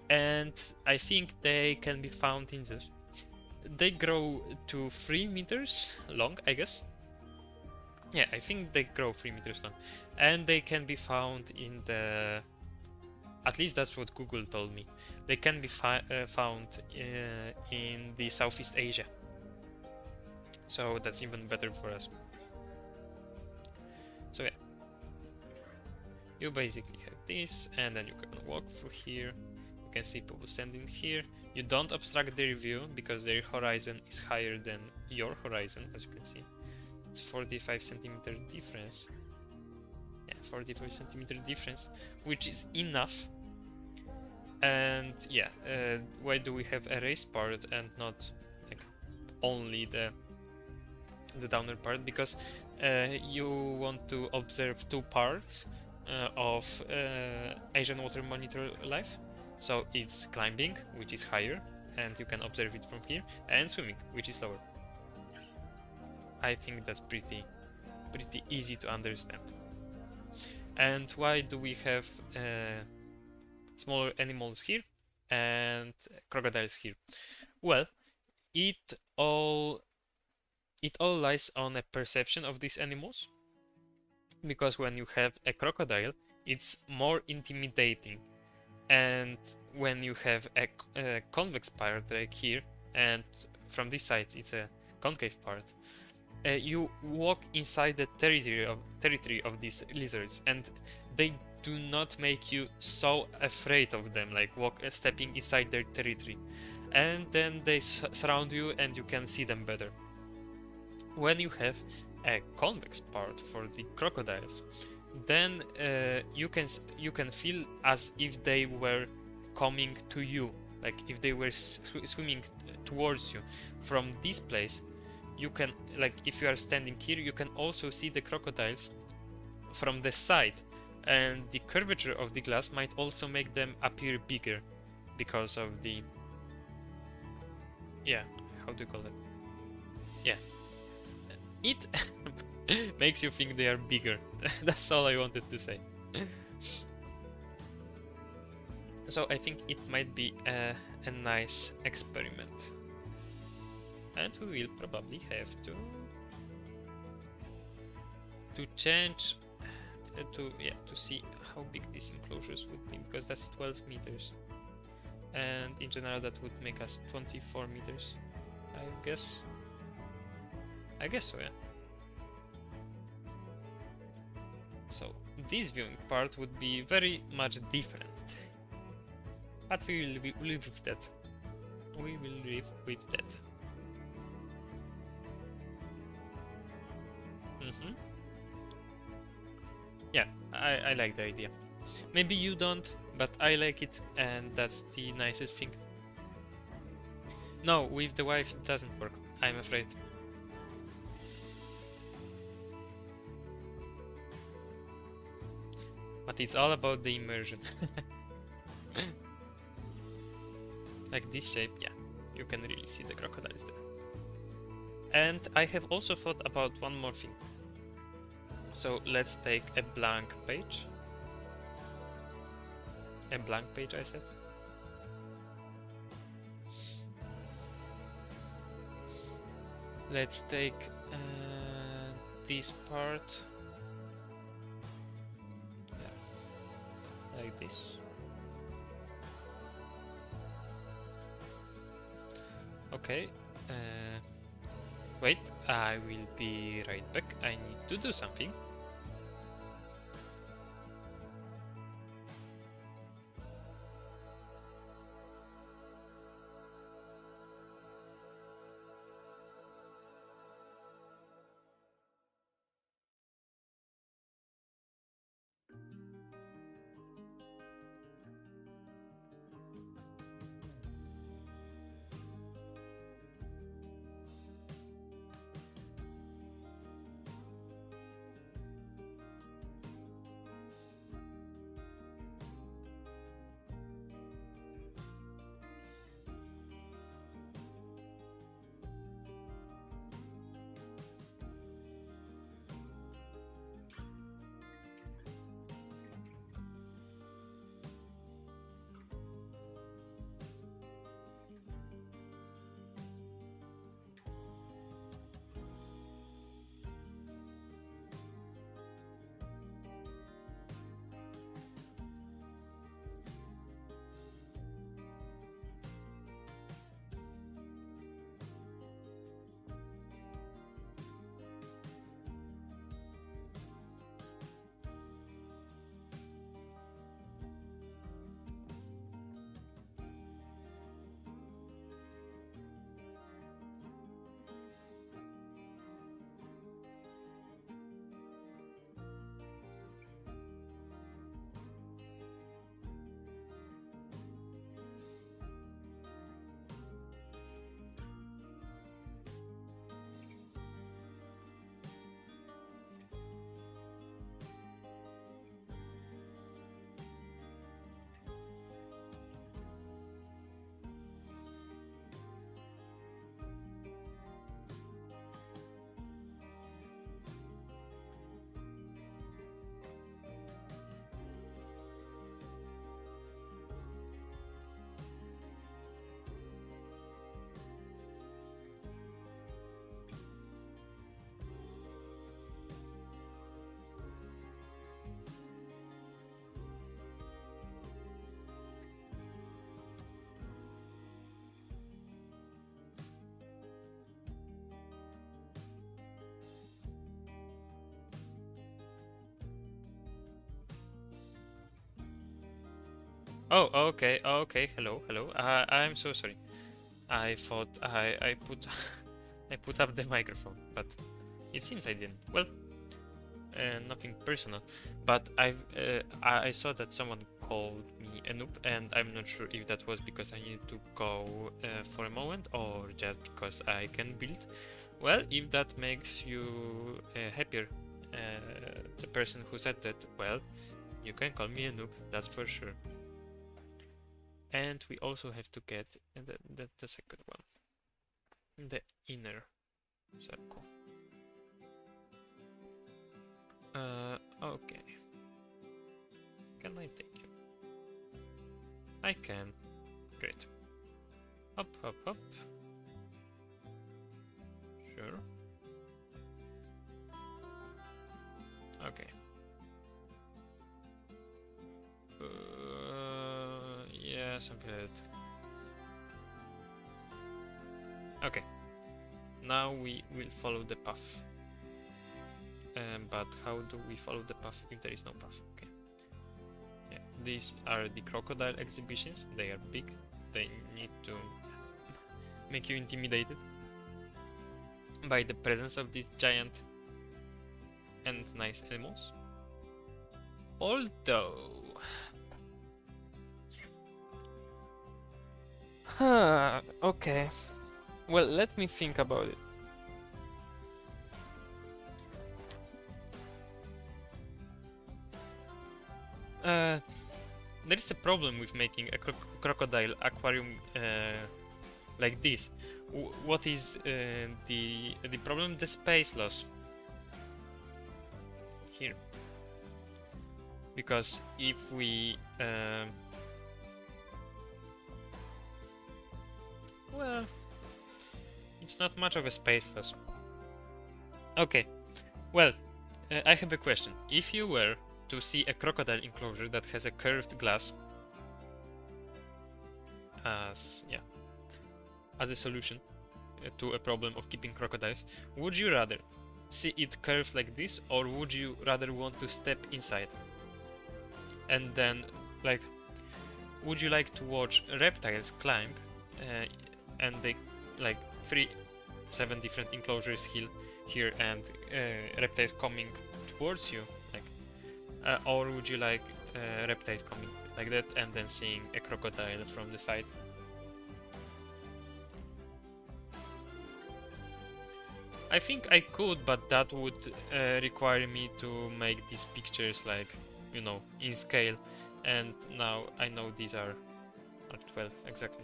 and I think they can be found in zoos. They grow to 3 meters long, I guess. Yeah, I think they grow 3 meters long. And they can be found in the... At least that's what Google told me. They can be found in the Southeast Asia. So that's even better for us. So yeah. You basically have this, and then you can walk through here. You can see people standing here. You don't obstruct their view because their horizon is higher than your horizon, as you can see. It's 45 centimeter difference. Yeah, 45 centimeter difference, which is enough. And yeah, why do we have a raised part and not like only the downward part? Because you want to observe two parts of Asian water monitor life. So it's climbing, which is higher, and you can observe it from here, and swimming, which is lower. I think that's pretty easy to understand. And why do we have smaller animals here and crocodiles here? Well, it all lies on a perception of these animals, because when you have a crocodile, it's more intimidating, and when you have a convex part like here, and from this side it's a concave part, you walk inside the territory of these lizards, and they do not make you so afraid of them, like stepping inside their territory, and then they surround you and you can see them better. When you have a convex part for the crocodiles, then you can feel as if they were coming to you, like if they were swimming towards you from this place. You can, like, if you are standing here, you can also see the crocodiles from the side, and the curvature of the glass might also make them appear bigger because of the, yeah, how do you call it? Yeah, it makes you think they are bigger. That's all I wanted to say. So I think it might be a nice experiment. And we will probably have to change to see how big these enclosures would be, because that's 12 meters. And in general that would make us 24 meters, I guess. I guess so, yeah. So this viewing part would be very much different. But we will live with that. We will live with that. Yeah, I like the idea. Maybe you don't, but I like it, and that's the nicest thing. No, with the wife it doesn't work, I'm afraid. But it's all about the immersion. Like this shape, yeah, you can really see the crocodiles there. And I have also thought about one more thing. So let's take a blank page. A blank page, I said. Let's take this part. Yeah. Like this. Okay. Wait, I will be right back. I need to do something. Oh, okay, okay. Hello, hello. I'm so sorry. I thought I put I put up the microphone, but it seems I didn't. Well, nothing personal, but I saw that someone called me a noob, and I'm not sure if that was because I needed to go for a moment or just because I can build. Well, if that makes you happier, the person who said that, well, you can call me a noob. That's for sure. And we also have to get the second one, the inner circle. Okay. Can I take you? I can. Great. Hop, hop, hop. Sure. Okay. Something like that. Okay. Now we will follow the path. But how do we follow the path if there is no path? Okay. Yeah, these are the crocodile exhibitions. They are big. They need to make you intimidated by the presence of these giant and nice animals. Although... okay. Well, let me think about it. There is a problem with making a crocodile aquarium like this. What is the problem? The space loss here. Because if we well, it's not much of a space loss. Okay, well, I have a question. If you were to see a crocodile enclosure that has a curved glass as a solution to a problem of keeping crocodiles, would you rather see it curved like this, or would you rather want to step inside? And then, like, would you like to watch reptiles climb and they like 7 different enclosures here and reptiles coming towards you, like, or would you like reptiles coming like that and then seeing a crocodile from the side? I think I could, but that would require me to make these pictures, like, you know, in scale, and now I know these are 12 exactly.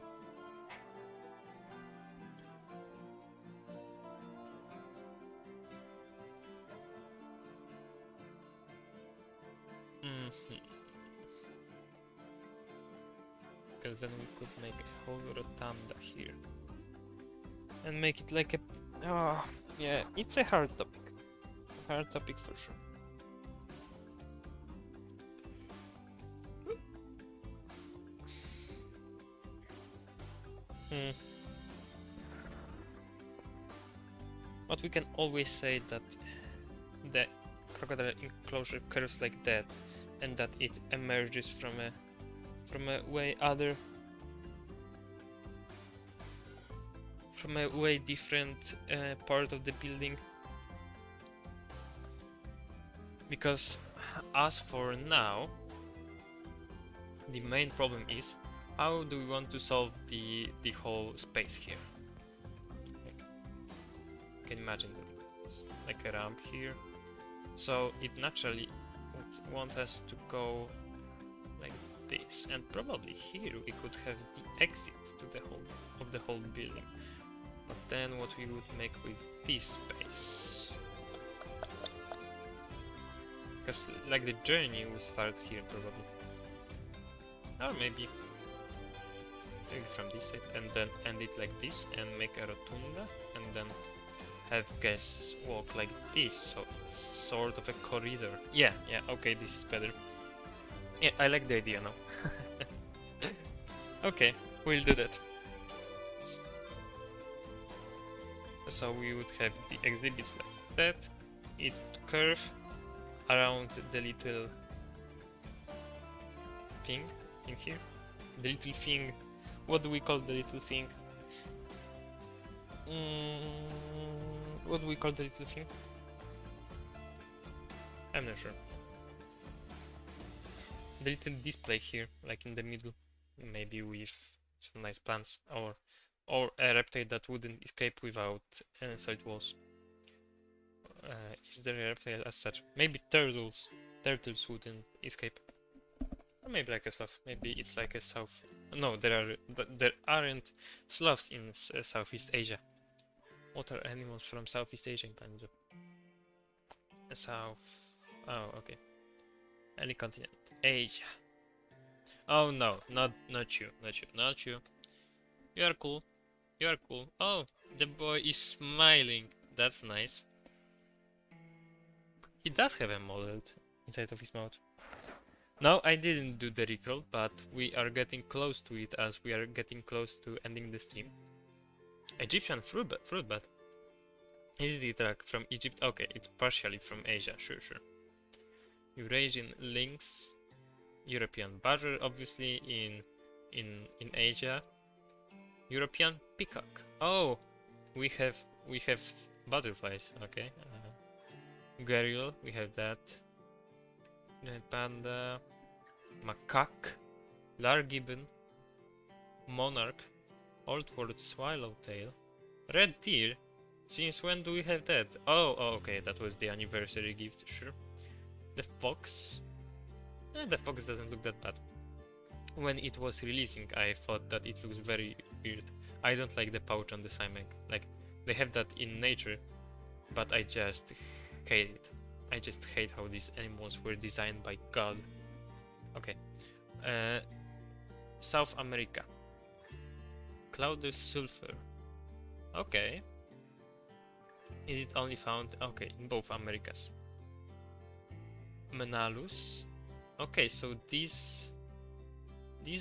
Because then we could make a whole rotunda here and make it like a... oh, yeah, it's a hard topic. Hard topic for sure. But we can always say that the crocodile enclosure curves like that, and that it emerges from a way different part of the building. Because as for now, the main problem is how do we want to solve the whole space here. Like, you can imagine that it's like a ramp here, so it naturally would want us to go like this, and probably here we could have the exit to the whole building. But then what we would make with this space, because like the journey will start here probably, or maybe from this side and then end it like this and make a rotunda and then have guests walk like this, so it's sort of a corridor. Yeah, okay, this is better. Yeah, I like the idea now. Okay, we'll do that. So we would have the exhibits like that. It would curve around the little thing in here. The little thing. What do we call the little thing? What do we call the little thing? I'm not sure. The little display here, like in the middle, maybe with some nice plants, or a reptile that wouldn't escape without side walls. Is there a reptile as such? Maybe turtles. Turtles wouldn't escape. Or maybe like a sloth. Maybe it's like a south. No, there aren't sloths in Southeast Asia. What are animals from Southeast Asia in Banjo? Oh, okay. Any continent. Asia. Oh no, not you. You are cool. You are cool. Oh, the boy is smiling. That's nice. He does have a model inside of his mouth. No, I didn't do the recall, but we are getting close to it as we are getting close to ending the stream. Egyptian fruit bat. Is it from Egypt? Okay, it's partially from Asia, sure. Eurasian lynx, European badger, obviously in Asia. European peacock. Oh, we have butterflies. Okay. Gharial, we have that. Red panda, macaque, largibbon, monarch, old world swallowtail, red deer. Since when do we have that? Oh, okay, that was the anniversary gift, sure. The fox. The fox doesn't look that bad. When it was releasing, I thought that it looks very weird. I don't like the pouch on the Simek. Like, they have that in nature, but I just hate it. I just hate how these animals were designed by God. Okay. South America. Cloudless sulfur. Okay. Is it only found? Okay, in both Americas. Menalus. Okay, so these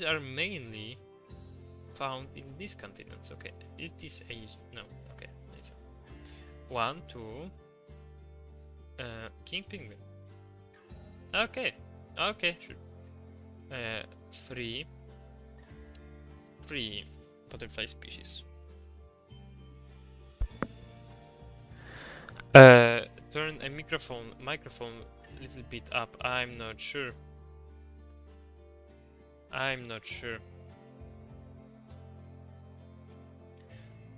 are mainly found in these continents. Okay, is this Asia? No. Okay, Asia. 1, 2. King penguin. Okay, sure. 3 butterfly species. Turn a microphone a little bit up. I'm not sure.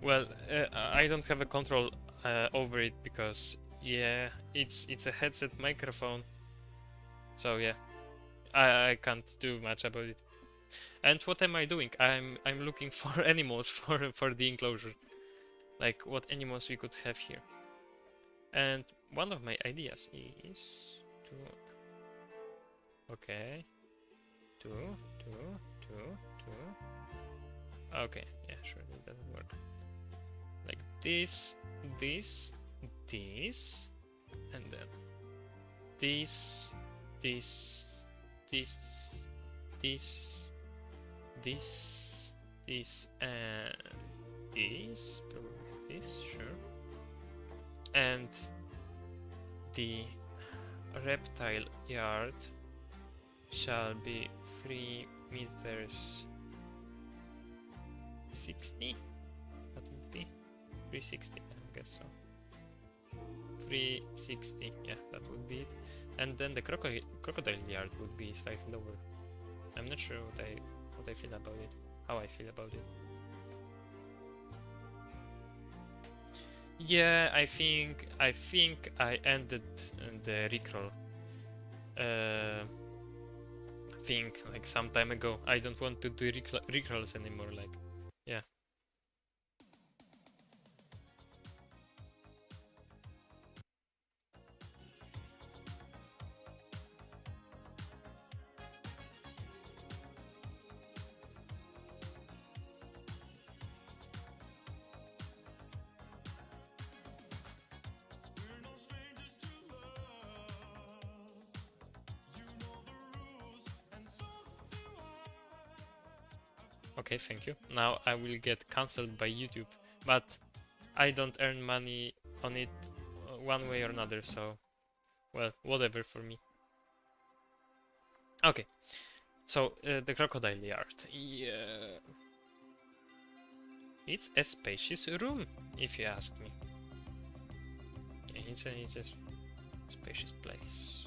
Well, I don't have a control over it because yeah, it's a headset microphone. So yeah, I can't do much about it. And what am I doing? I'm looking for animals for the enclosure. Like what animals we could have here. And one of my ideas is to okay, two. Okay, yeah, sure, that doesn't work. Like this, and then this, and this, probably this, sure. And the reptile yard shall be 3 meters 60. That would be 360, I guess so. 360, yeah, that would be it. And then the crocodile yard would be slightly lower. I'm not sure what I feel about it, how I feel about it. Yeah, I think I ended the recrawl. I think like some time ago. I don't want to do recrawls anymore. Like, yeah. Okay, thank you. Now I will get cancelled by YouTube, but I don't earn money on it one way or another, so well, whatever for me. Okay, so the crocodile yard. Yeah. It's a spacious room, if you ask me. It's a spacious place.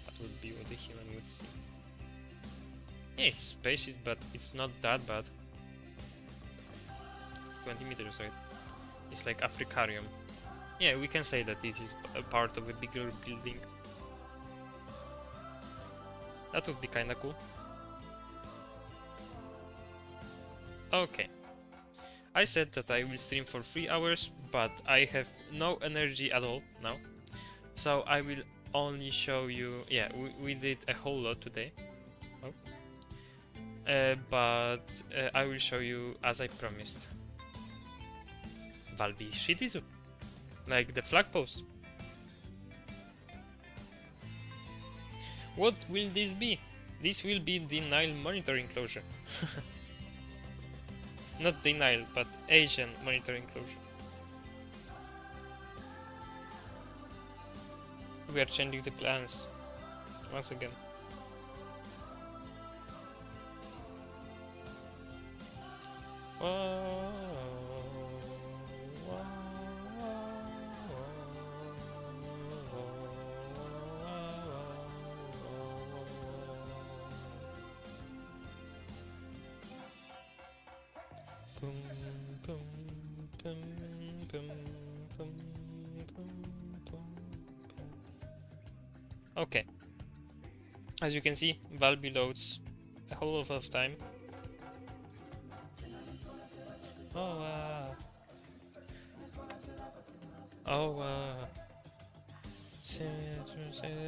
That would be what the human would see. Yeah, it's spacious, but it's not that bad. It's 20 meters, right? It's like Africarium. Yeah, we can say that this is a part of a bigger building. That would be kinda cool. Okay. I said that I will stream for 3 hours, but I have no energy at all now. So I will only show you... Yeah, we did a whole lot today. Oh. But I will show you as I promised. Valbi City Zoo. Like the flag post. What will this be? This will be the Nile monitoring enclosure. Not the Nile, but Asian monitoring enclosure. We are changing the plans once again. Okay, as you can see, Valbi loads a whole lot of time. Oh wow. Oh wow.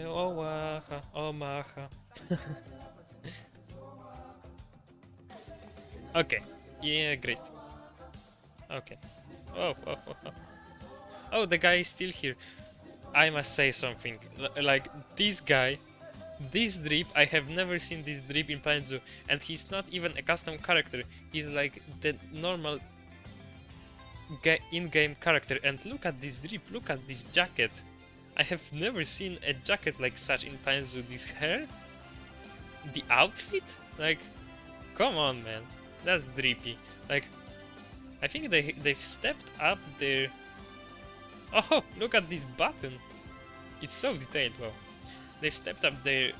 Oh wow. Oh maha. Okay. Yeah, great. Okay. Oh, oh, oh, oh. Oh, the guy is still here. I must say something. Like this guy, this drip, I have never seen this drip in Planet Zoo, and he's not even a custom character. He's like the normal in-game character. And look at this drip. Look at this jacket. I have never seen a jacket like such in Planet Zoo. This hair, the outfit, like, come on, man, that's drippy. Like, I think they've stepped up their. Oh, look at this button. It's so detailed. Wow, they've stepped up their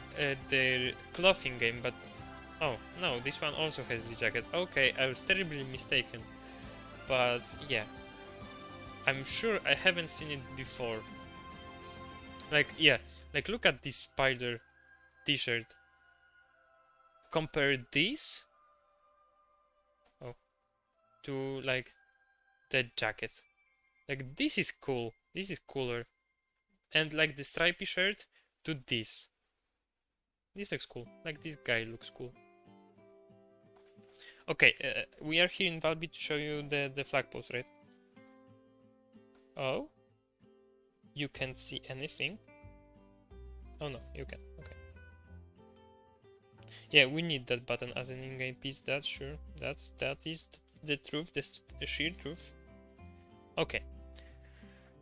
clothing game. But oh no, this one also has the jacket. Okay, I was terribly mistaken. But yeah, I'm sure I haven't seen it before. Like, yeah, like look at this spider t-shirt. Compare this to like the jacket. Like this is cool. This is cooler. And like the stripy shirt to this. This looks cool. Like this guy looks cool. Okay, we are here in Valbi to show you the flag post, right? Oh? You can't see anything? Oh no, you can. Okay. Yeah, we need that button as an in-game piece, that's sure. That is the truth, the sheer truth. Okay.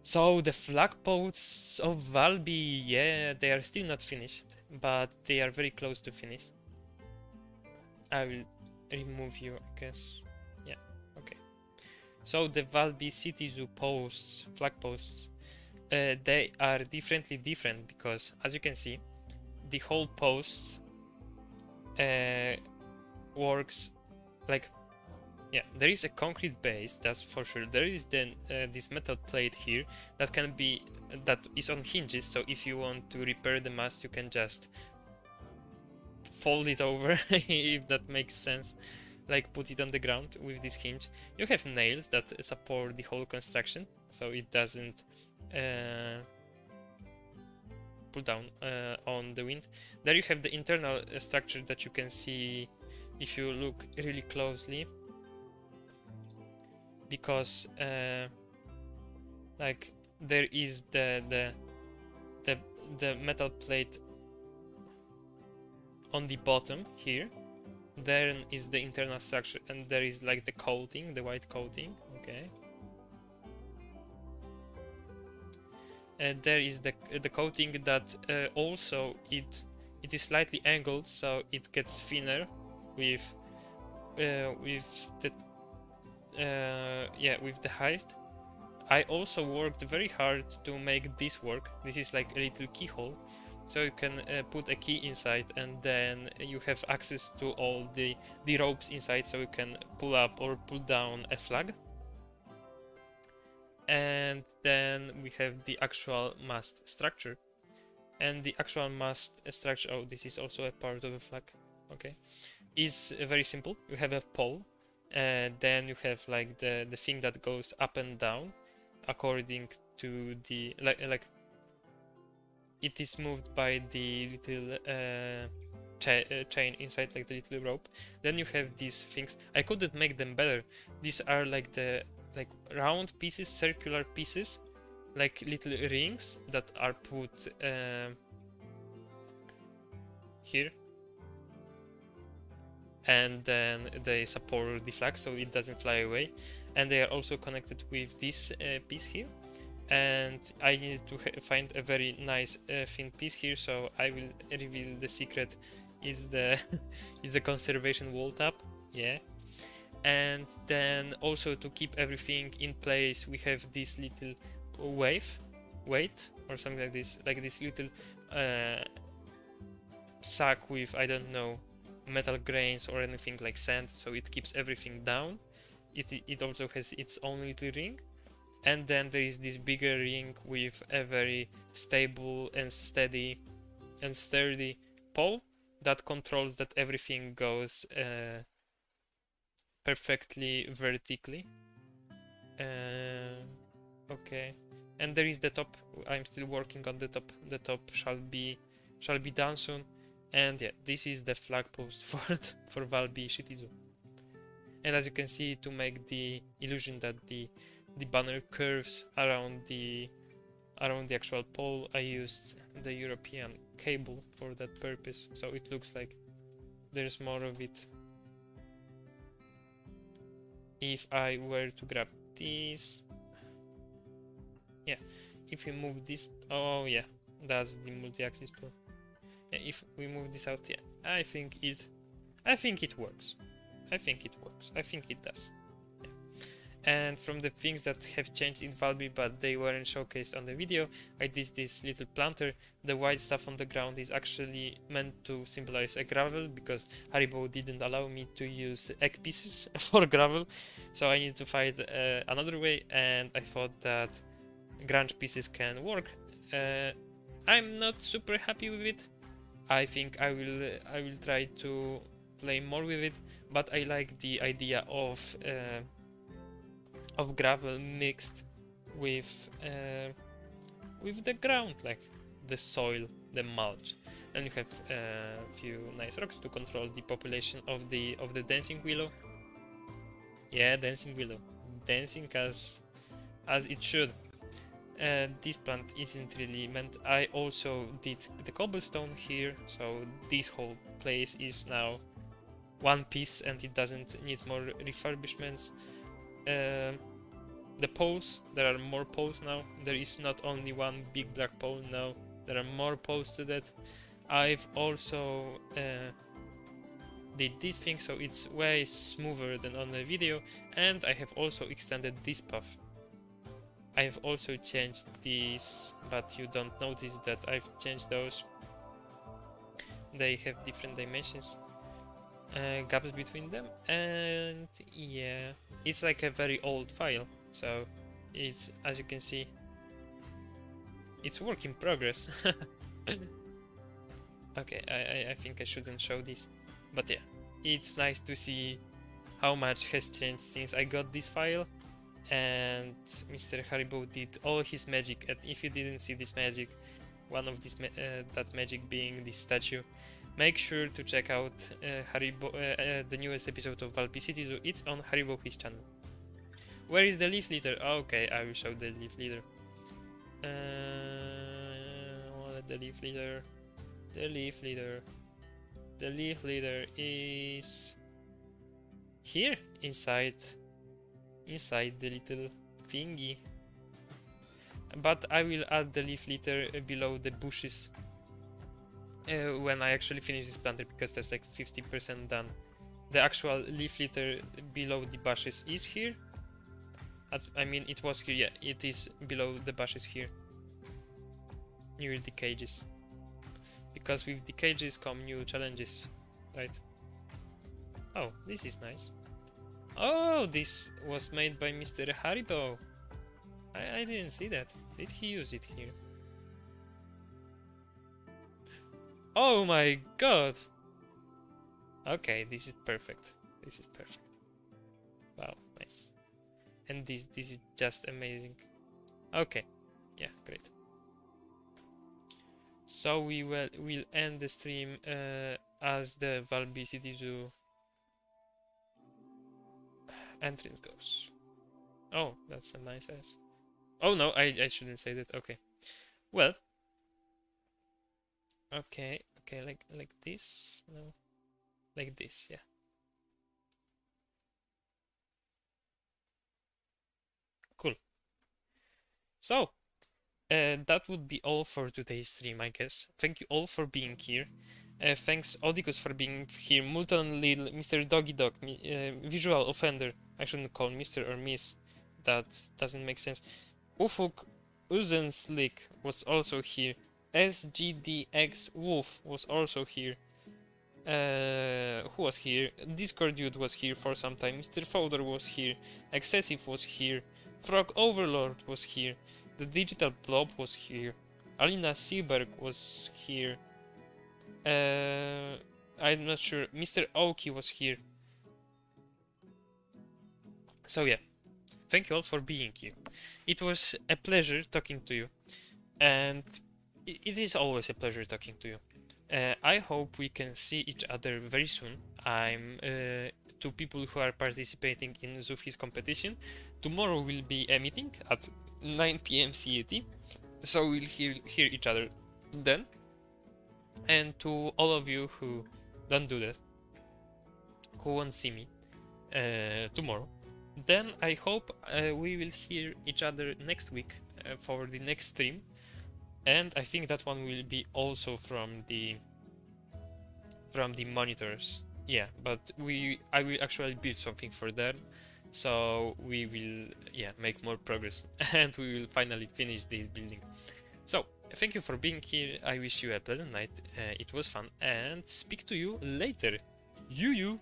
So the flag posts of Valbi, yeah, they are still not finished, but they are very close to finish. I will remove you, I guess. Yeah, okay. So the Valbi City Zoo posts, flag posts, they are different because, as you can see, the whole post works like, yeah, there is a concrete base, that's for sure. There is then this metal plate here that is on hinges, so if you want to repair the mast, you can just fold it over, if that makes sense. Like put it on the ground with this hinge. You have nails that support the whole construction, so it doesn't pull down on the wind. There you have the internal structure that you can see if you look really closely, because like there is the metal plate on the bottom here. Then is the internal structure, and there is like the coating, the white coating. Okay. And there is the coating that also it is slightly angled, so it gets thinner with the with the height. I also worked very hard to make this work. This is like a little keyhole, so you can put a key inside, and then you have access to all the ropes inside, so you can pull up or pull down a flag. And then we have the actual mast structure, and the actual mast structure, oh, this is also a part of a flag, okay, is very simple. You have a pole, and then you have like the thing that goes up and down according to the like it is moved by the little chain inside, like the little rope. Then you have these things. I couldn't make them better. These are like the round pieces, circular pieces, like little rings that are put here, and then they support the flag so it doesn't fly away, and they are also connected with this piece here. And I needed to find a very nice thin piece here, so I will reveal the secret is the is the conservation wall tab. Yeah. And then also to keep everything in place, we have this little weight or something like this little sack with, I don't know, metal grains or anything like sand, so it keeps everything down. It also has its own little ring. And then there is this bigger ring with a very stable and steady and sturdy pole that controls that everything goes perfectly vertically. Okay, and there is the top. I'm still working on the top. The top shall be done soon. And yeah, this is the flag post for Valbi City Zoo. And as you can see, to make the illusion that the banner curves around the actual pole, I used the European cable for that purpose, so it looks like there's more of it. If I were to grab this, yeah, if we move this, oh yeah, that's the multi-axis tool. Yeah, if we move this out, yeah, I think it works. I think it does. Yeah. And from the things that have changed in Valbi but they weren't showcased on the video, I did this little planter. The white stuff on the ground is actually meant to symbolize a gravel, because Haribo didn't allow me to use egg pieces for gravel, so I need to find another way, and I thought that grunge pieces can work. I'm not super happy with it. I think I will try to play more with it, but I like the idea of gravel mixed with the ground, like the soil, the mulch. And you have a few nice rocks to control the population of the dancing willow. Yeah, dancing willow, dancing as it should. This plant isn't really meant. I also did the cobblestone here, so this whole place is now one piece and it doesn't need more refurbishments. The poles, there are more poles now. There is not only one big black pole now, there are more poles to that. I've also did this thing so it's way smoother than on the video, and I have also extended this path. I have also changed these, but you don't notice that I've changed those. They have different dimensions, gaps between them, and yeah, it's like a very old file, so it's, as you can see, it's work in progress. Okay, I think I shouldn't show this, but yeah, it's nice to see how much has changed since I got this file. And Mr. Haribo did all his magic, and if you didn't see this magic, one of this that magic being this statue, make sure to check out the newest episode of Valbi City Zoo. It's on Haribo his channel. Where is the leaf litter? Okay, I will show the leaf litter. The leaf litter. The leaf litter. The leaf litter is here inside the little thingy, but I will add the leaf litter below the bushes when I actually finish this planter, because that's like 50% done. The actual leaf litter below the bushes is here. I mean, it was here, yeah, it is below the bushes here, near the cages, because with the cages come new challenges, right? Oh, this is nice. Oh, this was made by Mr. Haribo. I didn't see that. Did he use it here? Oh my god! Okay, this is perfect. This is perfect. Wow, nice. And this is just amazing. Okay, yeah, great. So we'll end the stream as the Valbi City Zoo entrance goes. Oh, that's a nice ass. Oh no, I shouldn't say that. Okay. Well. Okay. Okay, like this? No, like this, yeah. Cool. So, that would be all for today's stream, I guess. Thank you all for being here. Thanks Odicus for being here. Multon Lil, Mr. Doggy Dog, Visual Offender. I shouldn't call Mr. or Miss. That doesn't make sense. Ufuk Uzenslik was also here. SGDX Wolf was also here. Who was here? Discord Dude was here for some time. Mr. Fowler was here. Excessive was here. Frog Overlord was here. The Digital Blob was here. Alina Seaberg was here. I'm not sure. Mr. Oki was here. So yeah, thank you all for being here. It was a pleasure talking to you, and it is always a pleasure talking to you. I hope we can see each other very soon. I'm to people who are participating in Zufi's competition. Tomorrow will be a meeting at 9 p.m. CET, so we'll hear each other then. And to all of you who don't do that, who won't see me tomorrow, then I hope we will hear each other next week for the next stream. And I think that one will be also from the monitors. Yeah, but I will actually build something for them, so we will make more progress and we will finally finish this building. So thank you for being here. I wish you a pleasant night. It was fun, and speak to you later. You.